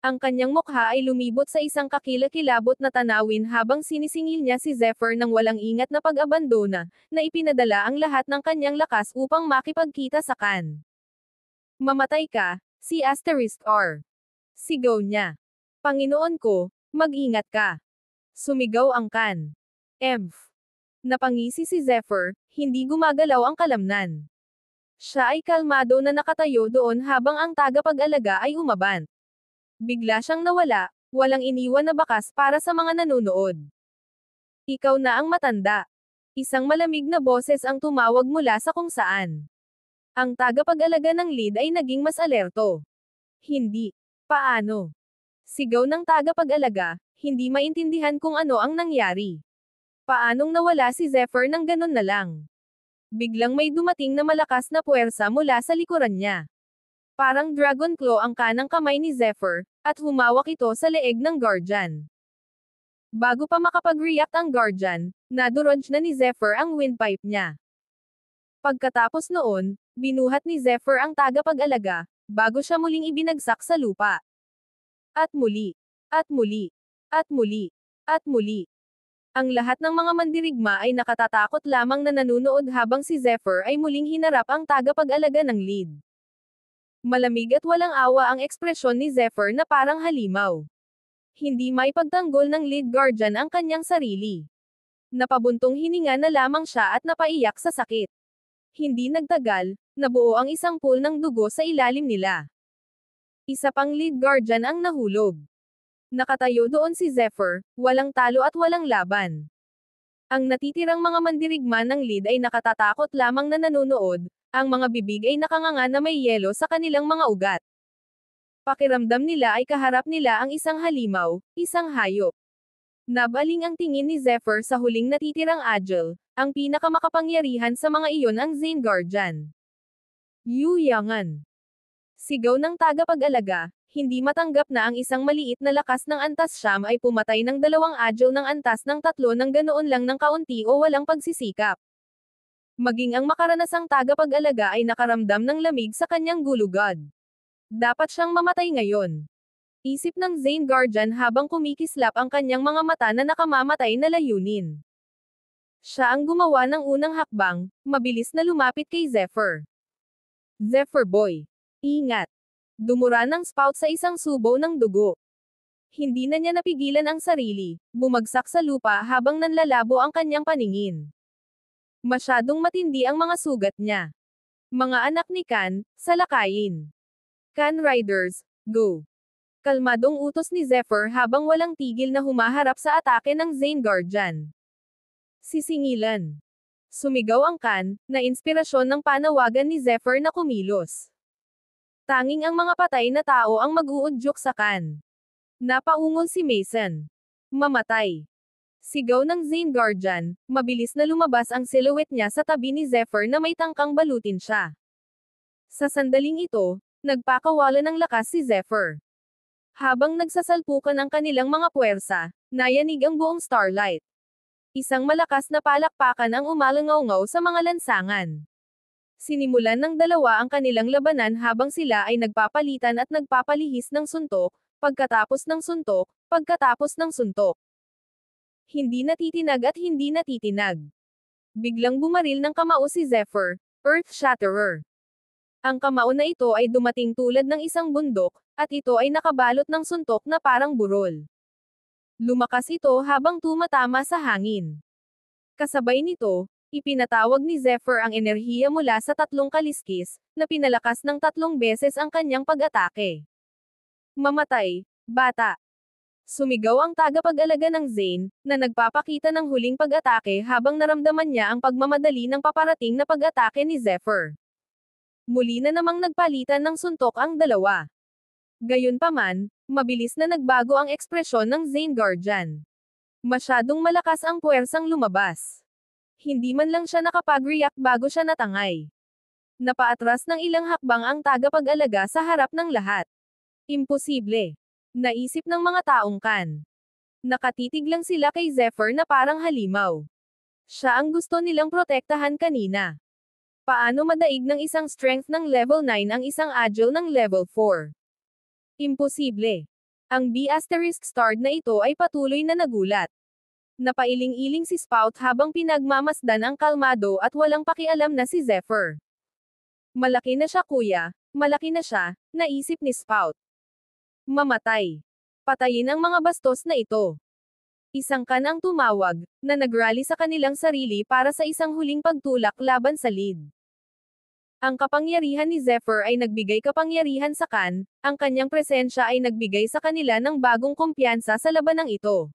Ang kanyang mukha ay lumibot sa isang kakilakilabot na tanawin habang sinisingil niya si Zephyr ng walang ingat na pag-abandona, na ipinadala ang lahat ng kanyang lakas upang makipagkita sa Khan. Mamatay ka, si *R. Sigaw niya. Panginoon ko, mag-ingat ka. Sumigaw ang Khan. Napangisi si Zephyr, hindi gumagalaw ang kalamnan. Siya ay kalmado na nakatayo doon habang ang tagapag-alaga ay umabant. Bigla siyang nawala, walang iniwan na bakas para sa mga nanonood. Ikaw na ang matanda. Isang malamig na boses ang tumawag mula sa kung saan. Ang tagapag-alaga ng lead ay naging mas alerto. Hindi. Paano? Sigaw ng tagapag-alaga, hindi maintindihan kung ano ang nangyari. Paanong nawala si Zephyr ng ganun na lang? Biglang may dumating na malakas na puwersa mula sa likuran niya. Parang dragon claw ang kanang kamay ni Zephyr, at humawak ito sa leeg ng Guardian. Bago pa makapag-react ang Guardian, nadurog na ni Zephyr ang windpipe niya. Pagkatapos noon, binuhat ni Zephyr ang tagapag-alaga, bago siya muling ibinagsak sa lupa. At muli. At muli. At muli. At muli. Ang lahat ng mga mandirigma ay nakatatakot lamang na nanunood habang si Zephyr ay muling hinarap ang tagapag-alaga ng lead. Malamig at walang awa ang ekspresyon ni Zephyr na parang halimaw. Hindi maipagtanggol ng lead guardian ang kanyang sarili. Napabuntong hininga na lamang siya at napaiyak sa sakit. Hindi nagtagal, nabuo ang isang pool ng dugo sa ilalim nila. Isa pang lead guardian ang nahulog. Nakatayo doon si Zephyr, walang talo at walang laban. Ang natitirang mga mandirigma ng lead ay nakatatakot lamang na nanonood, ang mga bibig ay nakanganga na may yelo sa kanilang mga ugat. Pakiramdam nila ay kaharap nila ang isang halimaw, isang hayop. Nabaling ang tingin ni Zephyr sa huling natitirang agile, ang pinakamakapangyarihan sa mga iyon ang Zane Guardian. Yu Yangan. Sigaw ng tagapag-alaga, hindi matanggap na ang isang maliit na lakas ng antas siyam ay pumatay ng dalawang agile ng antas ng tatlo ng ganoon lang ng kaunti o walang pagsisikap. Maging ang makaranasang tagapag-alaga ay nakaramdam ng lamig sa kanyang gulugod. Dapat siyang mamatay ngayon. Isip ng Zane Guardian habang kumikislap ang kanyang mga mata na nakamamatay na layunin. Siya ang gumawa ng unang hakbang, mabilis na lumapit kay Zephyr. Zephyr boy. Ingat. Dumura ng spout sa isang subo ng dugo. Hindi na niya napigilan ang sarili, bumagsak sa lupa habang nanlalabo ang kanyang paningin. Masyadong matindi ang mga sugat niya. Mga anak ni Khan, salakayin. Khan Riders, go! Kalmadong utos ni Zephyr habang walang tigil na humaharap sa atake ng Zane Guardian. Sisingilan. Sumigaw ang Khan, na inspirasyon ng panawagan ni Zephyr na kumilos. Tanging ang mga patay na tao ang mag-uudyok sa Khan. Napaungol si Mason. Mamatay. Sigaw ng Zane Guardian, mabilis na lumabas ang silhouette niya sa tabi ni Zephyr na may tangkang balutin siya. Sa sandaling ito, nagpakawala ng lakas si Zephyr. Habang nagsasalpukan ang kanilang mga puwersa, nayanig ang buong Starlight. Isang malakas na palakpakan ang umalangaw-ngaw sa mga lansangan. Sinimulan ng dalawa ang kanilang labanan habang sila ay nagpapalitan at nagpapalihis ng suntok, pagkatapos ng suntok, pagkatapos ng suntok. Hindi natitinag at hindi natitinag. Biglang bumaril ng kamao si Zephyr, Earth Shatterer. Ang kamao na ito ay dumating tulad ng isang bundok, at ito ay nakabalot ng suntok na parang burol. Lumakas ito habang tumatama sa hangin. Kasabay nito, ipinatawag ni Zephyr ang enerhiya mula sa tatlong kaliskis, na pinalakas ng 3 beses ang kanyang pag-atake. Mamatay, bata! Sumigaw ang tagapag-alaga ng Zane, na nagpapakita ng huling pag-atake habang naramdaman niya ang pagmamadali ng paparating na pag-atake ni Zephyr. Muli na namang nagpalitan ng suntok ang dalawa. Gayunpaman, mabilis na nagbago ang ekspresyon ng Zane Guardian. Masyadong malakas ang puwersang lumabas. Hindi man lang siya nakapag-react bago siya natangay. Napaatras ng ilang hakbang ang tagapag-alaga sa harap ng lahat. Imposible. Naisip ng mga taong kan. Nakatitig lang sila kay Zephyr na parang halimaw. Siya ang gusto nilang protektahan kanina. Paano madaig ng isang strength ng level 9 ang isang agile ng level 4? Imposible. Ang B***star na ito ay patuloy na nagulat. Napailing-iling si Spout habang pinagmamasdan ang kalmado at walang pakialam na si Zephyr. Malaki na siya kuya, malaki na siya, naisip ni Spout. Mamatay. Patayin ang mga bastos na ito. Isang kan ang tumawag, na nagrally sa kanilang sarili para sa isang huling pagtulak laban sa lead. Ang kapangyarihan ni Zephyr ay nagbigay kapangyarihan sa kan, ang kanyang presensya ay nagbigay sa kanila ng bagong kumpiyansa sa labanang ito.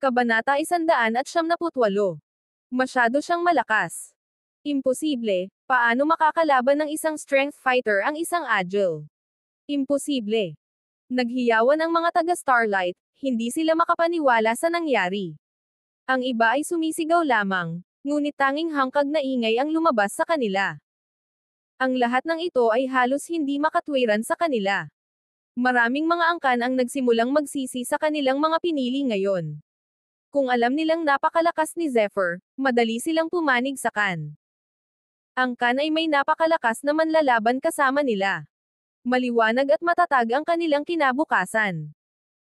Kabanata 178. Masyado siyang malakas. Imposible, paano makakalaban ng isang strength fighter ang isang agile? Imposible. Naghiyawan ang mga taga-Starlight, hindi sila makapaniwala sa nangyari. Ang iba ay sumisigaw lamang, ngunit tanging hangkag na ingay ang lumabas sa kanila. Ang lahat ng ito ay halos hindi makatwiran sa kanila. Maraming mga angkan ang nagsimulang magsisi sa kanilang mga pinili ngayon. Kung alam nilang napakalakas ni Zephyr, madali silang pumanig sa kan. Ang kan ay may napakalakas na manlalaban kasama nila. Maliwanag at matatag ang kanilang kinabukasan.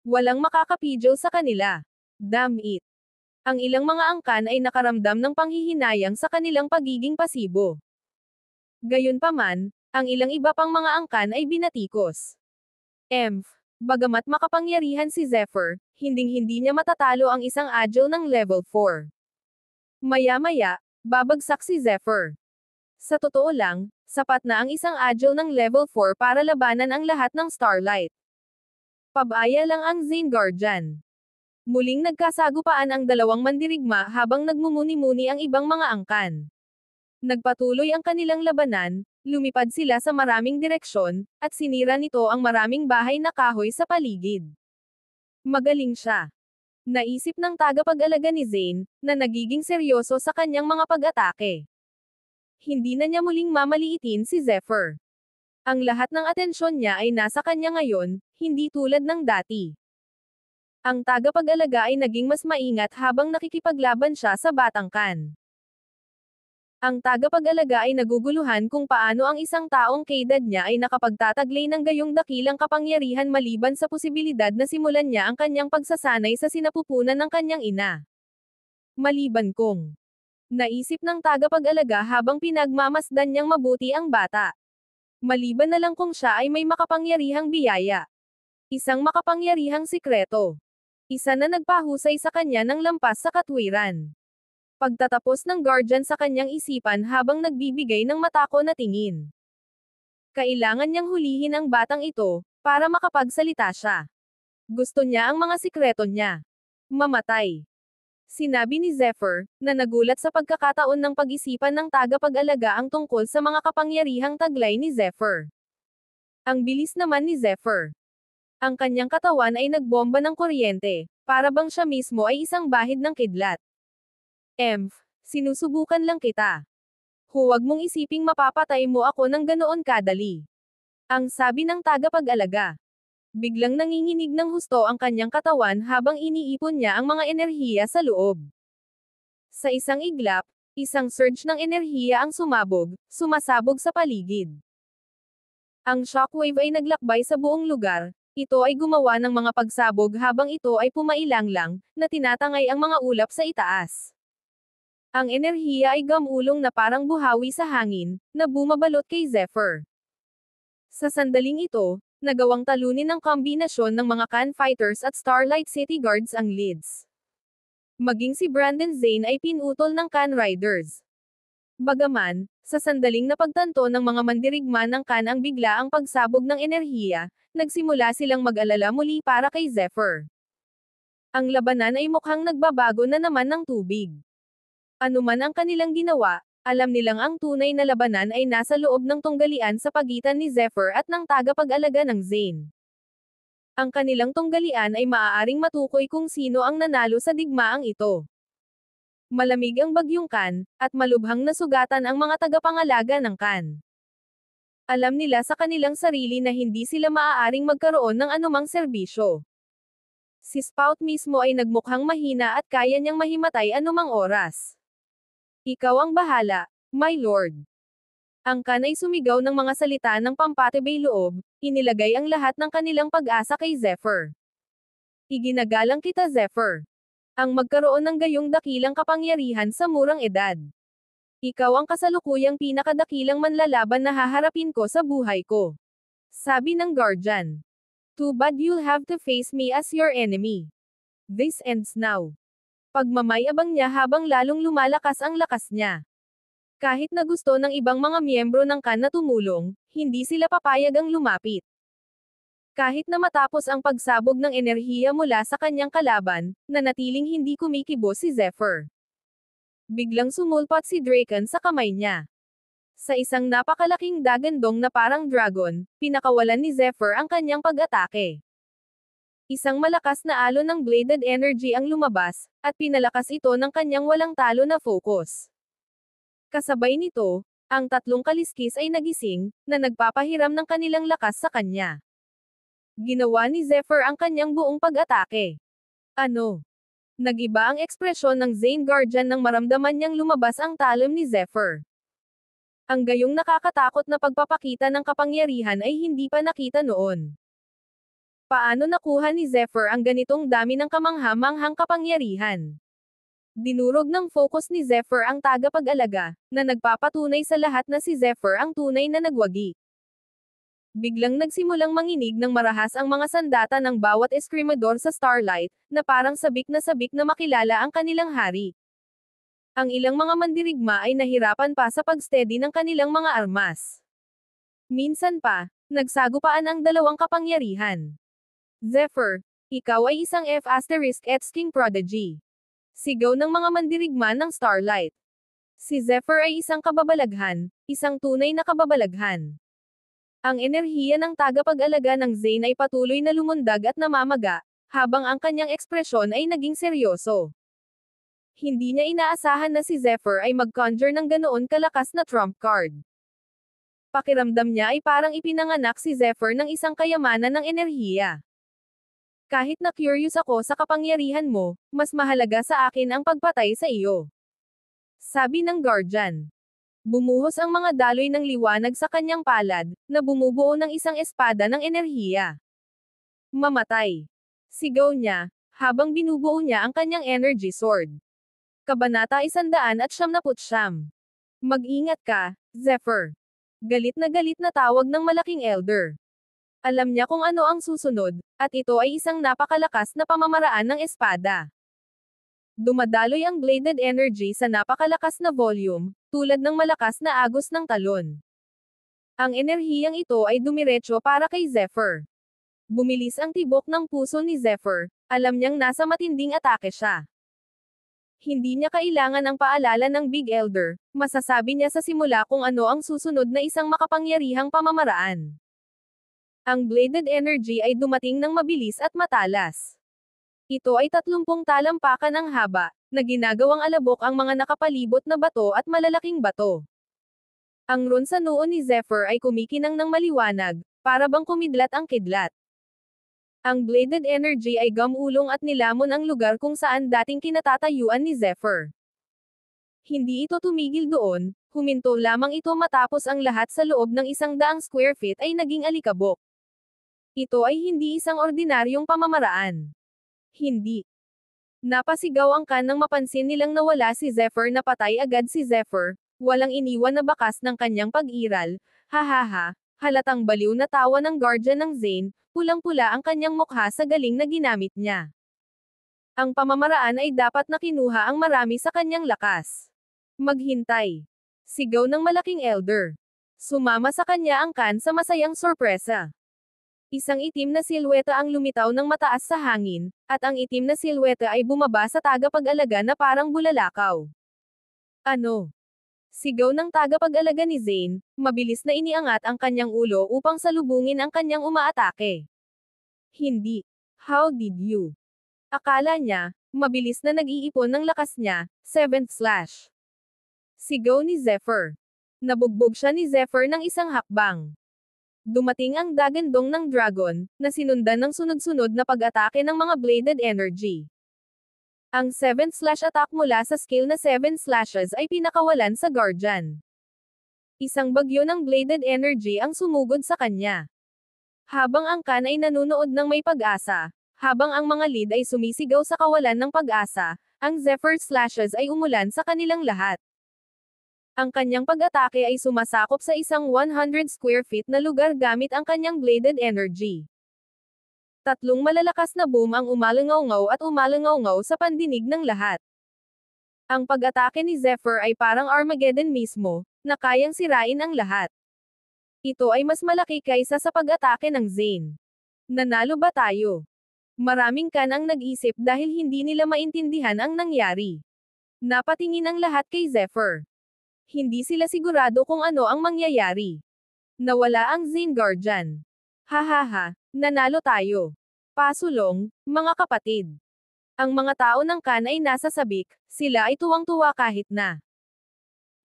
Walang makakapidyo sa kanila. Damn it. Ang ilang mga angkan ay nakaramdam ng panghihinayang sa kanilang pagiging pasibo. Gayunpaman, ang ilang iba pang mga angkan ay binatikos. Bagamat makapangyarihan si Zephyr, hinding-hindi niya matatalo ang isang agile ng level 4. Maya-maya, babagsak si Zephyr. Sa totoo lang, sapat na ang isang agile ng level 4 para labanan ang lahat ng Starlight. Pabaya lang ang Zane Guardian. Muling nagkasagupaan ang dalawang mandirigma habang nagmumuni-muni ang ibang mga angkan. Nagpatuloy ang kanilang labanan, lumipad sila sa maraming direksyon, at sinira nito ang maraming bahay na kahoy sa paligid. Magaling siya. Naisip ng tagapag-alaga ni Zane, na nagiging seryoso sa kanyang mga pag-atake. Hindi na niya muling mamaliitin si Zephyr. Ang lahat ng atensyon niya ay nasa kanya ngayon, hindi tulad ng dati. Ang tagapag-alaga ay naging mas maingat habang nakikipaglaban siya sa batang kan. Ang tagapag-alaga ay naguguluhan kung paano ang isang taong kaedad niya ay nakapagtataglay ng gayong dakilang kapangyarihan maliban sa posibilidad na simulan niya ang kanyang pagsasanay sa sinapupunan ng kanyang ina. Maliban kung naisip ng tagapag-alaga habang pinagmamasdan niyang mabuti ang bata. Maliban na lang kung siya ay may makapangyarihang biyaya. Isang makapangyarihang sikreto. Isa na nagpahusay sa kanya ng lampas sa katwiran. Pagtatapos ng Guardian sa kanyang isipan habang nagbibigay ng matako na tingin. Kailangan niyang hulihin ang batang ito, para makapagsalita siya. Gusto niya ang mga sikreto niya. Mamatay. Sinabi ni Zephyr, na nagulat sa pagkakataon ng pag-isipan ng tagapag-alaga ang tungkol sa mga kapangyarihang taglay ni Zephyr. Ang bilis naman ni Zephyr. Ang kanyang katawan ay nagbomba ng kuryente, para bang siya mismo ay isang bahid ng kidlat. Sinusubukan lang kita. Huwag mong isiping mapapatay mo ako ng ganoon kadali. Ang sabi ng tagapag-alaga. Biglang nanginginig ng husto ang kanyang katawan habang iniipon niya ang mga enerhiya sa loob. Sa isang iglap, isang surge ng enerhiya ang sumasabog sa paligid. Ang shockwave ay naglakbay sa buong lugar, Ito ay gumawa ng mga pagsabog habang ito ay pumailanglang, na tinatangay ang mga ulap sa itaas. Ang enerhiya ay gamulong na parang buhawi sa hangin, na bumabalot kay Zephyr. Sa sandaling ito, nagawang talunin ng kombinasyon ng mga Khan Fighters at Starlight City Guards ang leads. Maging si Brandon Zane ay pinutol ng Khan Riders. Bagaman, sa sandaling napagtanto ng mga mandirigma ng Khan ang biglaang pagsabog ng enerhiya, nagsimula silang mag-alala muli para kay Zephyr. Ang labanan ay mukhang nagbabago na naman ng tubig. Ano man ang kanilang ginawa, alam nilang ang tunay na labanan ay nasa loob ng tunggalian sa pagitan ni Zephyr at ng tagapag-alaga ng Zane. Ang kanilang tunggalian ay maaaring matukoy kung sino ang nanalo sa digmaang ito. Malamig ang bagyong Khan, at malubhang nasugatan ang mga tagapangalaga ng Khan. Alam nila sa kanilang sarili na hindi sila maaaring magkaroon ng anumang serbisyo. Si Spout mismo ay nagmukhang mahina at kaya niyang mahimatay anumang oras. Ikaw ang bahala, my lord. Ang Khan ay sumigaw ng mga salita ng pampatibay loob, inilagay ang lahat ng kanilang pag-asa kay Zephyr. Iginagalang kita Zephyr. Ang magkaroon ng gayong dakilang kapangyarihan sa murang edad. Ikaw ang kasalukuyang pinakadakilang manlalaban na haharapin ko sa buhay ko. Sabi ng Guardian. Too bad you'll have to face me as your enemy. This ends now. Pagmamayabang niya habang lalong lumalakas ang lakas niya. Kahit na gusto ng ibang mga miyembro ng Khan na tumulong, hindi sila papayag ang lumapit. Kahit na matapos ang pagsabog ng enerhiya mula sa kanyang kalaban, nanatiling hindi kumikibo si Zephyr. Biglang sumulpat si Draken sa kamay niya. Sa isang napakalaking dagandong na parang dragon, pinakawalan ni Zephyr ang kanyang pag-atake. Isang malakas na alon ng bladed energy ang lumabas, at pinalakas ito ng kanyang walang talo na focus. Kasabay nito, ang tatlong kaliskis ay nagising, na nagpapahiram ng kanilang lakas sa kanya. Ginawa ni Zephyr ang kanyang buong pag-atake. Ano? Nag-iba ang ekspresyon ng Zane Guardian nang maramdaman niyang lumabas ang talon ni Zephyr. Ang gayong nakakatakot na pagpapakita ng kapangyarihan ay hindi pa nakita noon. Paano nakuha ni Zephyr ang ganitong dami ng kamangha-manghang kapangyarihan? Dinurog ng focus ni Zephyr ang tagapag-alaga, na nagpapatunay sa lahat na si Zephyr ang tunay na nagwagi. Biglang nagsimulang manginig ng marahas ang mga sandata ng bawat eskrimador sa Starlight, na parang sabik na makilala ang kanilang hari. Ang ilang mga mandirigma ay nahirapan pa sa pagsteady ng kanilang mga armas. Minsan pa, nagsagupaan ang dalawang kapangyarihan. Zephyr, ikaw ay isang F***King prodigy. Sigaw ng mga mandirigma ng Starlight. Si Zephyr ay isang kababalaghan, isang tunay na kababalaghan. Ang enerhiya ng tagapag-alaga ng Zane ay patuloy na lumundag at namamaga, habang ang kanyang ekspresyon ay naging seryoso. Hindi niya inaasahan na si Zephyr ay mag-conjure ng ganoon kalakas na trump card. Pakiramdam niya ay parang ipinanganak si Zephyr ng isang kayamanan ng enerhiya. Kahit na curious ako sa kapangyarihan mo, mas mahalaga sa akin ang pagpatay sa iyo. Sabi ng Guardian. Bumuhos ang mga daloy ng liwanag sa kanyang palad, na bumubuo ng isang espada ng enerhiya. Mamatay. Sigaw niya, habang binubuo niya ang kanyang energy sword. Kabanata 179. Mag-ingat ka, Zephyr. Galit na tawag ng malaking elder. Alam niya kung ano ang susunod, at ito ay isang napakalakas na pamamaraan ng espada. Dumadaloy ang bladed energy sa napakalakas na volume, tulad ng malakas na agos ng talon. Ang enerhiyang ito ay dumiretso para kay Zephyr. Bumilis ang tibok ng puso ni Zephyr, alam niyang nasa matinding atake siya. Hindi niya kailangan ang paalala ng Big Elder, masasabi niya sa simula kung ano ang susunod na isang makapangyarihang pamamaraan. Ang bladed energy ay dumating ng mabilis at matalas. Ito ay 30 talampakan ang haba, na ginagawang alabok ang mga nakapalibot na bato at malalaking bato. Ang rune sa noo ni Zephyr ay kumikinang ng maliwanag, para bang kumidlat ang kidlat. Ang bladed energy ay gamulong at nilamon ang lugar kung saan dating kinatatayuan ni Zephyr. Hindi ito tumigil doon, huminto lamang ito matapos ang lahat sa loob ng 100 square feet ay naging alikabok. Ito ay hindi isang ordinaryong pamamaraan. Hindi. Napasigaw ang Khan nang mapansin nilang nawala si Zephyr na patay agad si Zephyr, walang iniwan na bakas ng kanyang pag-iral, hahaha, halatang baliw na tawa ng guardian ng Zane, pulang-pula ang kanyang mukha sa galing na ginamit niya. Ang pamamaraan ay dapat na kinuha ang marami sa kanyang lakas. Maghintay. Sigaw ng malaking elder. Sumama sa kanya ang Khan sa masayang sorpresa. Isang itim na silweta ang lumitaw ng mataas sa hangin, at ang itim na silweta ay bumaba sa tagapag-alaga na parang bulalakaw. Ano? Sigaw ng tagapag-alaga ni Zane, mabilis na iniangat ang kanyang ulo upang salubungin ang kanyang umaatake. Hindi. How did you? Akala niya, mabilis na nag-iipon ng lakas niya, 7th slash. Sigaw ni Zephyr. Nabugbog siya ni Zephyr ng isang hakbang. Dumating ang dagandong ng dragon, na sinundan ng sunod-sunod na pag-atake ng mga bladed energy. Ang 7th slash attack mula sa skill na 7 slashes ay pinakawalan sa guardian. Isang bagyo ng bladed energy ang sumugod sa kanya. Habang ang Khan ay nanunood ng may pag-asa, habang ang mga lead ay sumisigaw sa kawalan ng pag-asa, ang Zephyr slashes ay umulan sa kanilang lahat. Ang kanyang pag-atake ay sumasakop sa isang 100 square feet na lugar gamit ang kanyang bladed energy. Tatlong malalakas na boom ang umalangaw-ngaw at umalangaw-ngaw sa pandinig ng lahat. Ang pag-atake ni Zephyr ay parang Armageddon mismo, na kayang sirain ang lahat. Ito ay mas malaki kaysa sa pag-atake ng Zane. Nanalo ba tayo? Maraming Khan ang nag-isip dahil hindi nila maintindihan ang nangyari. Napatingin ang lahat kay Zephyr. Hindi sila sigurado kung ano ang mangyayari. Nawala ang Zane Guardian. Hahaha, nanalo tayo. Pasulong, mga kapatid. Ang mga tao ng Khan ay nasa sabik, sila ay tuwang-tuwa kahit na.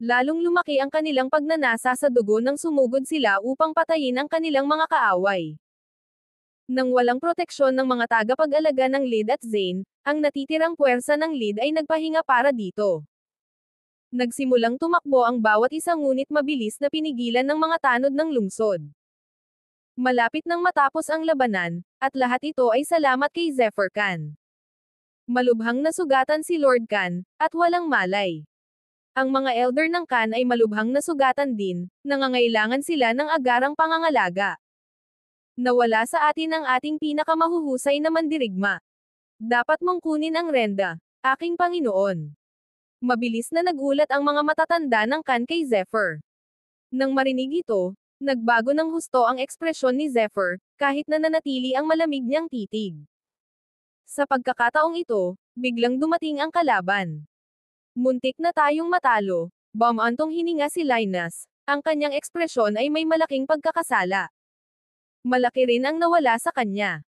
Lalong lumaki ang kanilang pagnanasa sa dugo nang sumugod sila upang patayin ang kanilang mga kaaway. Nang walang proteksyon ng mga tagapag-alaga ng lead at Zane, ang natitirang puwersa ng lead ay nagpahinga para dito. Nagsimulang tumakbo ang bawat isa ngunit mabilis na pinigilan ng mga tanod ng lungsod. Malapit nang matapos ang labanan, at lahat ito ay salamat kay Zephyr Khan. Malubhang nasugatan si Lord Khan, at walang malay. Ang mga elder ng Khan ay malubhang nasugatan din, nangangailangan sila ng agarang pangangalaga. Nawala sa atin ang ating pinakamahuhusay na mandirigma. Dapat mong kunin ang renda, aking Panginoon. Mabilis na nagulat ang mga matatanda ng Khan kay Zephyr. Nang marinig ito, nagbago ng husto ang ekspresyon ni Zephyr, kahit na nanatili ang malamig niyang titig. Sa pagkakataong ito, biglang dumating ang kalaban. Muntik na tayong matalo, bumantong hininga si Linus, ang kanyang ekspresyon ay may malaking pagkakasala. Malaki rin ang nawala sa kanya.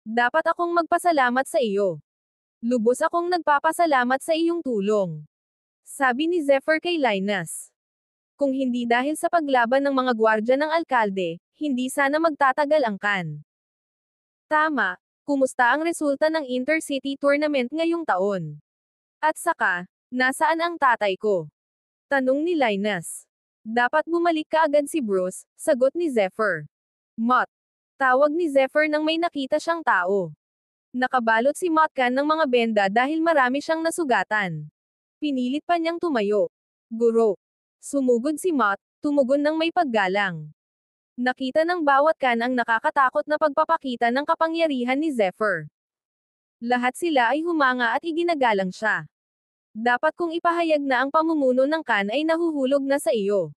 Dapat akong magpasalamat sa iyo. Lubos akong nagpapasalamat sa iyong tulong. Sabi ni Zephyr kay Linus. Kung hindi dahil sa paglaban ng mga gwardya ng alkalde, hindi sana magtatagal ang Khan. Tama, kumusta ang resulta ng Intercity Tournament ngayong taon? At saka, nasaan ang tatay ko? Tanong ni Linus. Dapat bumalik ka agad si Bruce, sagot ni Zephyr. Mott. Tawag ni Zephyr nang may nakita siyang tao. Nakabalot si Mott Khan ng mga benda dahil marami siyang nasugatan. Pinilit pa niyang tumayo. Guro. Sumugod si Mott, tumugon ng may paggalang. Nakita ng bawat Khan ang nakakatakot na pagpapakita ng kapangyarihan ni Zephyr. Lahat sila ay humanga at iginagalang siya. Dapat kong ipahayag na ang pamumuno ng Khan ay nahuhulog na sa iyo.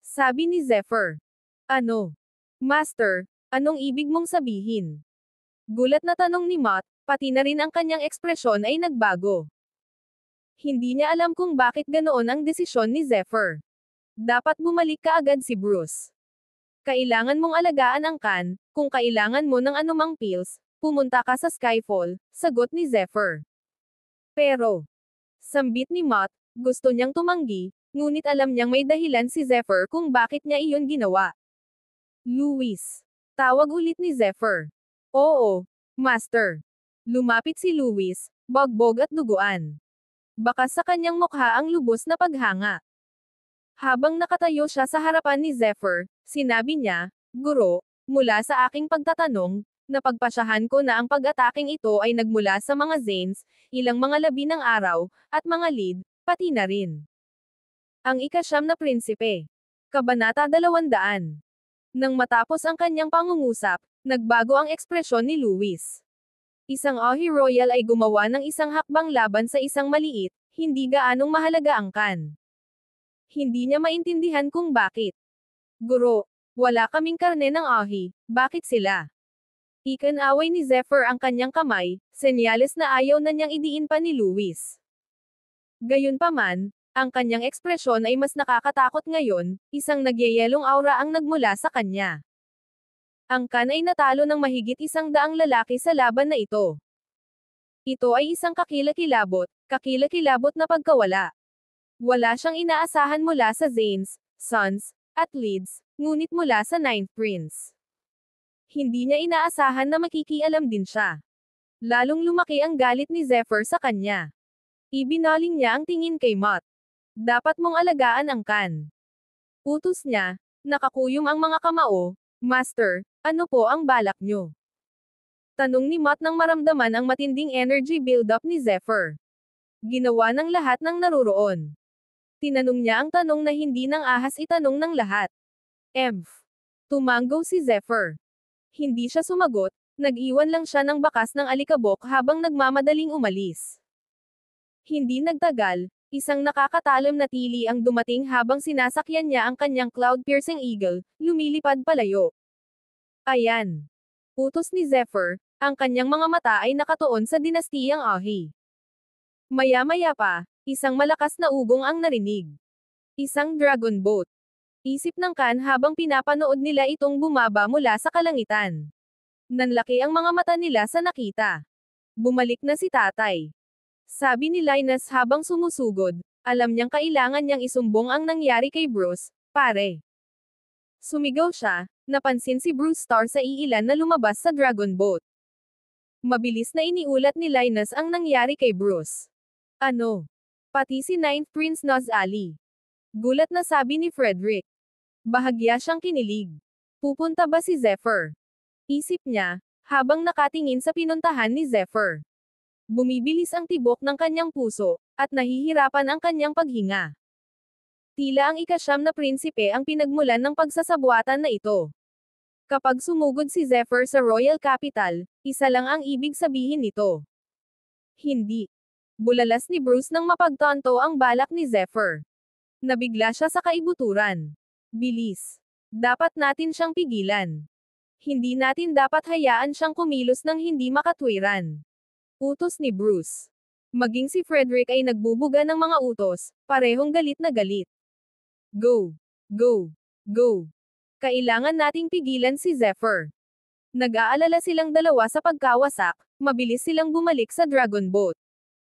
Sabi ni Zephyr. Ano? Master, anong ibig mong sabihin? Gulat na tanong ni Mott, pati na rin ang kanyang ekspresyon ay nagbago. Hindi niya alam kung bakit ganoon ang desisyon ni Zephyr. Dapat bumalik ka agad si Bruce. Kailangan mong alagaan ang Khan, kung kailangan mo ng anumang pills, pumunta ka sa Skyfall, sagot ni Zephyr. Pero, sambit ni Mott, gusto niyang tumanggi, ngunit alam niyang may dahilan si Zephyr kung bakit niya iyon ginawa. Louis. Tawag ulit ni Zephyr. Oo, Master. Lumapit si Louis, bogbog at duguan. Baka sa kanyang mukha ang lubos na paghanga. Habang nakatayo siya sa harapan ni Zephyr, sinabi niya, Guro, Mula sa aking pagtatanong, napagpasyahan ko na ang pag-ataking ito ay nagmula sa mga Zanes, ilang mga labi ng araw, at mga lead, pati na rin. Ang ika-9 na prinsipe. Kabanata 200. Nang matapos ang kanyang pangungusap, nagbago ang ekspresyon ni Luis. Isang Ahi Royal ay gumawa ng isang hakbang laban sa isang maliit, hindi gaanong mahalaga ang kan. Hindi niya maintindihan kung bakit. Guro, wala kaming karne ng Ahi, bakit sila? Ikinaway ni Zephyr ang kanyang kamay, senyales na ayaw na niyang idiin pa ni Luis. Gayunpaman, ang kanyang ekspresyon ay mas nakakatakot ngayon, isang nagyayelong aura ang nagmula sa kanya. Ang kan ay natalo ng mahigit 100 lalaki sa laban na ito. Ito ay isang kakilakilabot na pagkawala. Wala siyang inaasahan mula sa Zanes, Sons, at Leads, ngunit mula sa Ninth Prince. Hindi niya inaasahan na makikialam din siya. Lalong lumaki ang galit ni Zephyr sa kanya. Ibinaling niya ang tingin kay Mott. Dapat mong alagaan ang kan. Utos niya, nakakuyom ang mga kamao. Master, ano po ang balak niyo? Tanong ni Mott nang maramdaman ang matinding energy build-up ni Zephyr. Ginawa ng lahat ng naruroon. Tinanong niya ang tanong na hindi nang ahas itanong ng lahat. Tumango si Zephyr. Hindi siya sumagot, nag-iwan lang siya ng bakas ng alikabok habang nagmamadaling umalis. Hindi nagtagal, isang nakakatalam na tili ang dumating habang sinasakyan niya ang kanyang cloud-piercing eagle, lumilipad palayo. Ayan. Utos ni Zephyr, ang kanyang mga mata ay nakatuon sa dinastiyang Ahi. Maya-maya pa, isang malakas na ugong ang narinig. Isang dragon boat. Isip ng kan habang pinapanood nila itong bumaba mula sa kalangitan. Nanlaki ang mga mata nila sa nakita. Bumalik na si tatay. Sabi ni Linus habang sumusugod, alam niyang kailangan niyang isumbong ang nangyari kay Bruce, pare. Sumigaw siya, napansin si Bruce Star sa iilan na lumabas sa dragon boat. Mabilis na iniulat ni Linus ang nangyari kay Bruce. Ano? Pati si Ninth Prince Noz Ali. Gulat na sabi ni Frederick. Bahagya siyang kinilig. Pupunta ba si Zephyr? Isip niya, habang nakatingin sa pinuntahan ni Zephyr. Bumibilis ang tibok ng kanyang puso, at nahihirapan ang kanyang paghinga. Tila ang ika-9 na prinsipe ang pinagmulan ng pagsasabuatan na ito. Kapag sumugod si Zephyr sa Royal Capital, isa lang ang ibig sabihin nito. Hindi. Bulalas ni Bruce nang mapagtanto ang balak ni Zephyr. Nabigla siya sa kaibuturan. Bilis. Dapat natin siyang pigilan. Hindi natin dapat hayaan siyang kumilos ng hindi makatwiran. Utos ni Bruce. Maging si Frederick ay nagbubuga ng mga utos, parehong galit na galit. Go! Go! Go! Kailangan nating pigilan si Zephyr. Nag-aalala silang dalawa sa pagkawasak, mabilis silang bumalik sa dragon boat.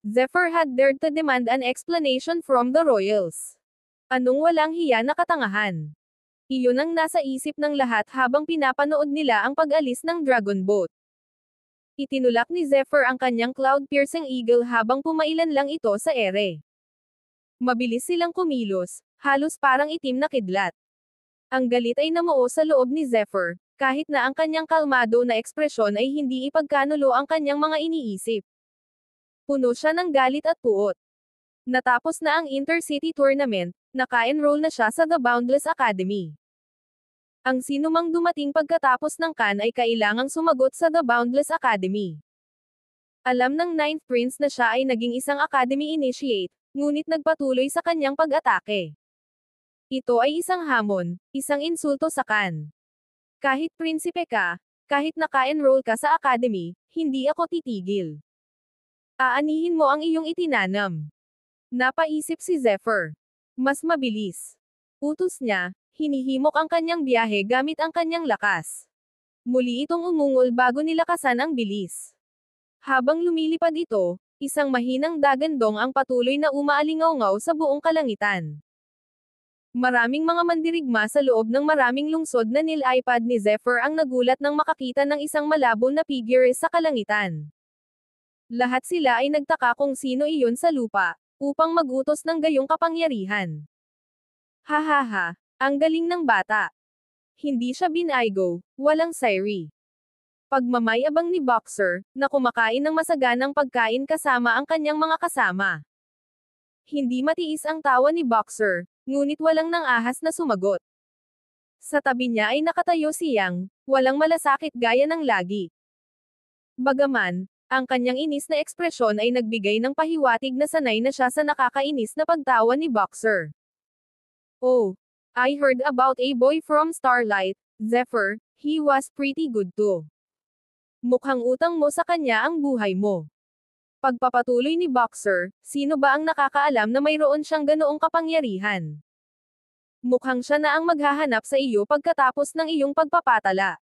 Zephyr had dared to demand an explanation from the royals. Anong walang hiya na katangahan? Iyon ang nasa isip ng lahat habang pinapanood nila ang pag-alis ng dragon boat. Itinulak ni Zephyr ang kanyang cloud-piercing eagle habang pumailan lang ito sa ere. Mabilis silang kumilos, halos parang itim na kidlat. Ang galit ay namuo sa loob ni Zephyr, kahit na ang kanyang kalmado na ekspresyon ay hindi ipagkanulo ang kanyang mga iniisip. Puno siya ng galit at puot. Natapos na ang Intercity Tournament, naka-enroll na siya sa The Boundless Academy. Ang sinumang dumating pagkatapos ng kan ay kailangang sumagot sa The Boundless Academy. Alam ng Ninth Prince na siya ay naging isang Academy Initiate, ngunit nagpatuloy sa kanyang pag-atake. Ito ay isang hamon, isang insulto sa kan. Kahit prinsipe ka, kahit naka-enroll ka sa Academy, hindi ako titigil. Aanihin mo ang iyong itinanam. Napaisip si Zephyr. Mas mabilis. Utos niya, hinihimok ang kanyang biyahe gamit ang kanyang lakas. Muli itong umungol bago nilakasan ang bilis. Habang lumilipad ito, isang mahinang dagandong ang patuloy na umaalingaw-ngaw sa buong kalangitan. Maraming mga mandirigma sa loob ng maraming lungsod na nil-iPad ni Zephyr ang nagulat nang makakita ng isang malabo na figure sa kalangitan. Lahat sila ay nagtaka kung sino iyon sa lupa, upang magutos ng gayong kapangyarihan. Hahaha, ang galing ng bata. Hindi siya binaygo, walang sayri. Pagmamayabang ni Boxer, na kumakain ng masaganang pagkain kasama ang kanyang mga kasama. Hindi matiis ang tawa ni Boxer, ngunit walang nang ahas na sumagot. Sa tabi niya ay nakatayo si Yang, walang malasakit gaya ng lagi. Bagaman, ang kanyang inis na ekspresyon ay nagbigay ng pahiwatig na sanay na siya sa nakakainis na pagtawa ni Boxer. Oh, I heard about a boy from Starlight, Zephyr, he was pretty good too. Mukhang utang mo sa kanya ang buhay mo. Pagpapatuloy ni Boxer, sino ba ang nakakaalam na mayroon siyang ganoong kapangyarihan? Mukhang siya na ang maghahanap sa iyo pagkatapos ng iyong pagpapatala.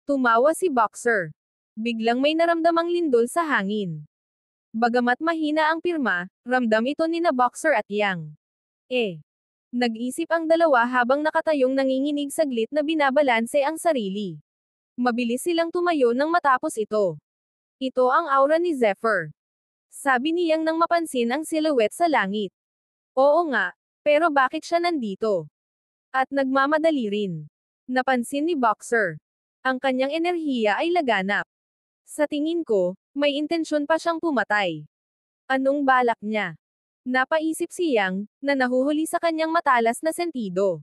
Tumawa si Boxer. Biglang may naramdamang lindol sa hangin. Bagamat mahina ang pirma, ramdam ito ni na Boxer at Yang. Nag-isip ang dalawa habang nakatayong nanginginig saglit na binabalanse ang sarili. Mabilis silang tumayo nang matapos ito. Ito ang aura ni Zephyr. Sabi ni Yang nang mapansin ang silhouette sa langit. Oo nga, pero bakit siya nandito? At nagmamadali rin. Napansin ni Boxer. Ang kanyang enerhiya ay laganap. Sa tingin ko, may intensyon pa siyang pumatay. Anong balak niya? Napaisip si Yang, na nahuhuli sa kanyang matalas na sentido.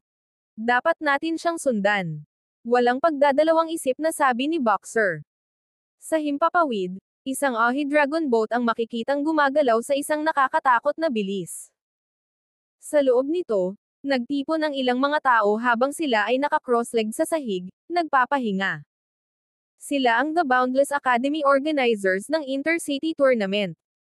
Dapat natin siyang sundan. Walang pagdadalawang isip na sabi ni Boxer. Sa himpapawid, isang Ahi Dragon Boat ang makikitang gumagalaw sa isang nakakatakot na bilis. Sa loob nito, nagtipon ang ilang mga tao habang sila ay naka-cross-leg sa sahig, nagpapahinga. Sila ang The Boundless Academy organizers ng Intercity Tournament.